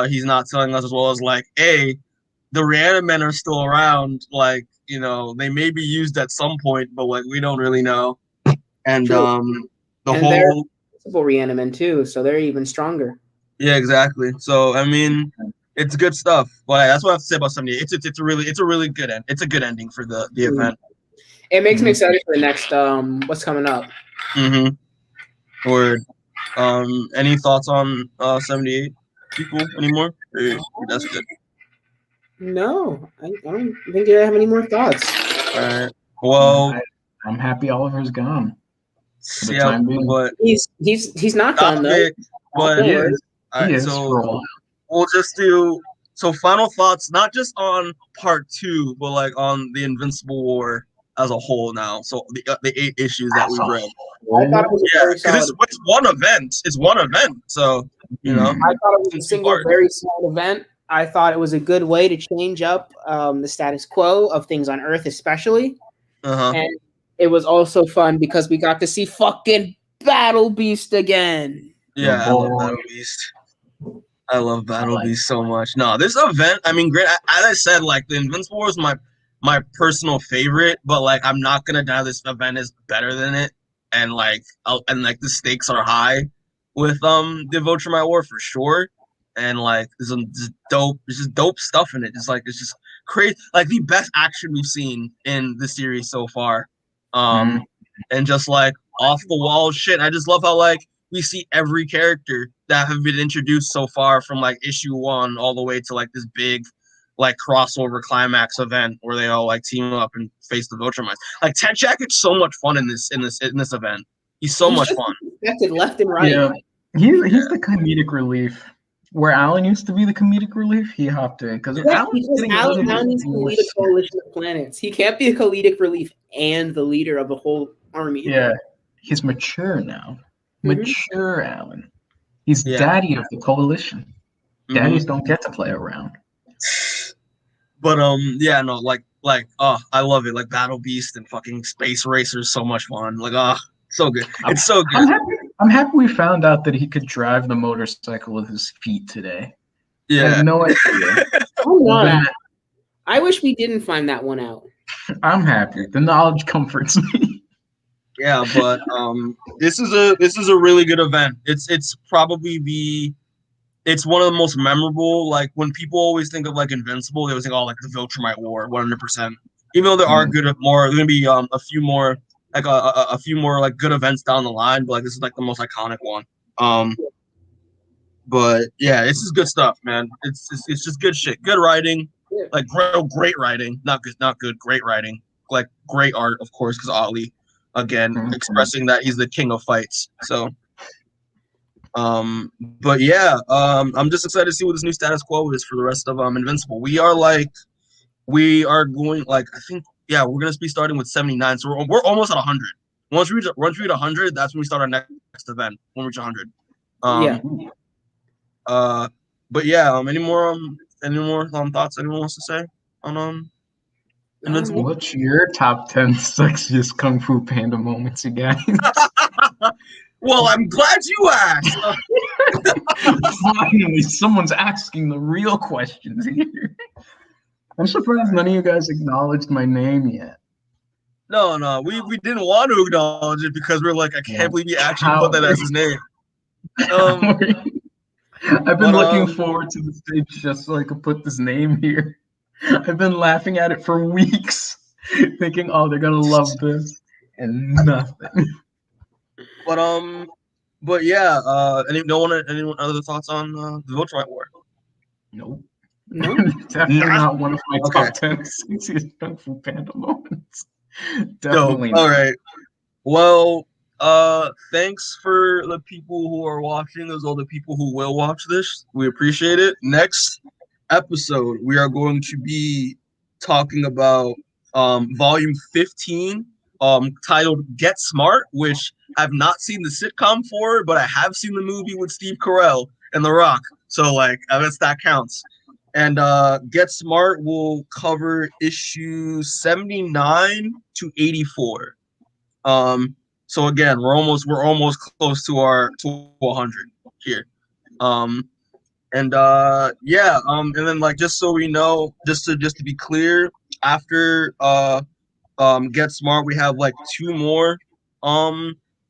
he's not telling us, as well as like, the Reanimen are still around. Like, they may be used at some point, but like we don't really know. And the whole Reanimen too, so they're even stronger. Yeah, exactly. So I mean, it's good stuff. But that's what I have to say about 78. It's a really good end. It's a good ending for the event. It makes me excited for the next what's coming up. Word. Any thoughts on 78 people anymore? That's good. No, I don't think I have any more thoughts. All right. Well, I'm happy Oliver's gone. Yeah, but he's not gone though. But he is. So we'll just do final thoughts, not just on part 2, but like on the Invincible War as a whole now. So the 8 issues that we read. Because it's one event. It's one event. So I thought it was a single, very small event. I thought it was a good way to change up the status quo of things on Earth, especially. And it was also fun because we got to see fucking Battle Beast again. Yeah, I love Battle Beast. I love Battle Beast so much. No, this event, I mean, great. As I said, like the Invincible War is my personal favorite, but like I'm not gonna deny this event is better than it, and like the stakes are high with the Viltrumite War for sure, and like there's some just dope stuff in it. It's just crazy, like the best action we've seen in the series so far, and just like off the wall shit. I just love how like we see every character that have been introduced so far from like issue 1 all the way to like this big like crossover climax event where they all like team up and face the Viltrumites. Like Ted Jacket's so much fun in this event. He's so much fun. Left and right. Yeah. He's the comedic relief. Where Alan used to be the comedic relief, he hopped in because Alan now needs to lead a coalition of planets. He can't be a comedic relief and the leader of the whole army. Yeah, he's mature now. Mature Alan. He's daddy of the coalition. Daddies don't get to play around. But I love it. Like Battle Beast and fucking Space Racer is so much fun. Like so good. It's so good. I'm happy we found out that he could drive the motorcycle with his feet today. Yeah. I had no idea. I wish we didn't find that one out. I'm happy. The knowledge comforts me. Yeah, but this is a really good event. It's probably it's one of the most memorable. Like when people always think of like Invincible, they always think, like the Viltrumite War, 100%. Even though there are there's gonna be a few more like a few more like good events down the line, but like this is like the most iconic one. But yeah, this is good stuff, man. It's just good shit. Good writing, like great writing, not good, great writing, like great art, of course, because Ollie. Again, expressing that he's the king of fights. So, but yeah, I'm just excited to see what this new status quo is for the rest of Invincible. We are going like I think we're gonna be starting with 79. So we're almost at 100. Once we reach 100, that's when we start our next event. When we reach 100. But yeah, any any more thoughts anyone wants to say on Invincible? What's your top 10 sexiest Kung Fu Panda moments, you guys? Well, I'm glad you asked. Finally, someone's asking the real questions here. I'm surprised none of you guys acknowledged my name yet. No, we didn't want to acknowledge it because we're like, I can't believe he actually put that as his name. I've been looking forward to this day just so I could put this name here. I've been laughing at it for weeks, thinking, oh, they're gonna love this, and nothing. But yeah, anyone other thoughts on the Viltrumite War? Nope. No, Definitely not one of my top 10 sexiest Kung Fu Panda moments. Definitely not. All right. Well, thanks for the people who are watching, as well the people who will watch this. We appreciate it. Next episode, we are going to be talking about volume 15, titled Get Smart, which I've not seen the sitcom for, but I have seen the movie with Steve Carell and The Rock. So like I guess that counts. And Get Smart will cover issues 79 to 84. So again, we're almost close to 100 here. And then like just so we know, just to be clear, after Get Smart, we have like 2 more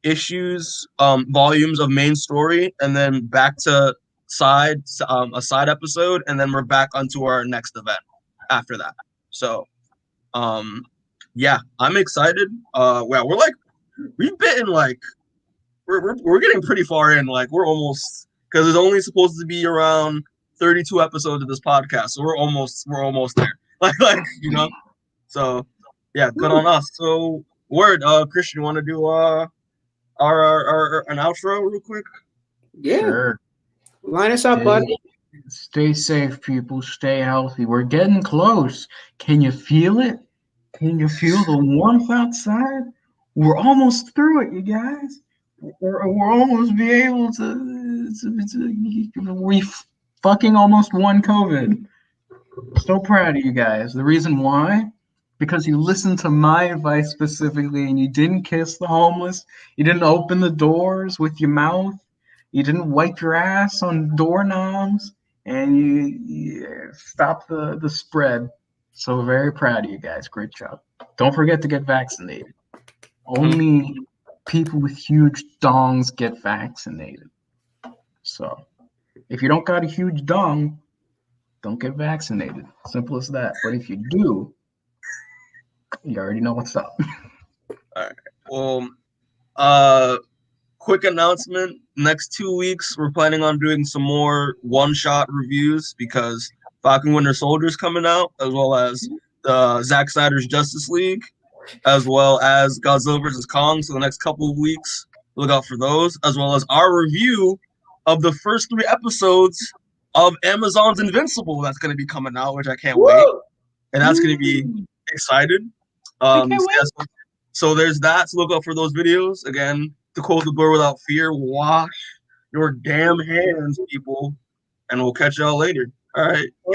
issues, volumes of main story, and then back to a side episode, and then we're back onto our next event after that. So yeah, I'm excited. We're like we've been like we're getting pretty far in. Like we're almost, because it's only supposed to be around 32 episodes of this podcast, so we're almost there. Like you know. So yeah, good on us. So Christian, you want to do our an outro real quick? Yeah. Sure. Line us up, buddy. Stay safe, people. Stay healthy. We're getting close. Can you feel it? Can you feel the warmth outside? We're almost through it, you guys. We're almost be able to we fucking almost won COVID. So proud of you guys. The reason why? Because you listened to my advice specifically and you didn't kiss the homeless. You didn't open the doors with your mouth. You didn't wipe your ass on doorknobs. And you stopped the spread. So very proud of you guys. Great job. Don't forget to get vaccinated. Only people with huge dongs get vaccinated. So if you don't got a huge dong, don't get vaccinated. Simple as that. But if you do, you already know what's up. All right. Well, quick announcement. Next 2 weeks, we're planning on doing some more one-shot reviews because Falcon Winter Soldier's coming out, as well as Zack Snyder's Justice League, as well as Godzilla vs. Kong. So the next couple of weeks, look out for those, as well as our review of the first 3 episodes of Amazon's Invincible that's going to be coming out, which I can't wait. And that's going to be excited. So there's that. So look out for those videos. Again, to quote the Blur Without Fear, wash your damn hands, people. And we'll catch y'all later. All right.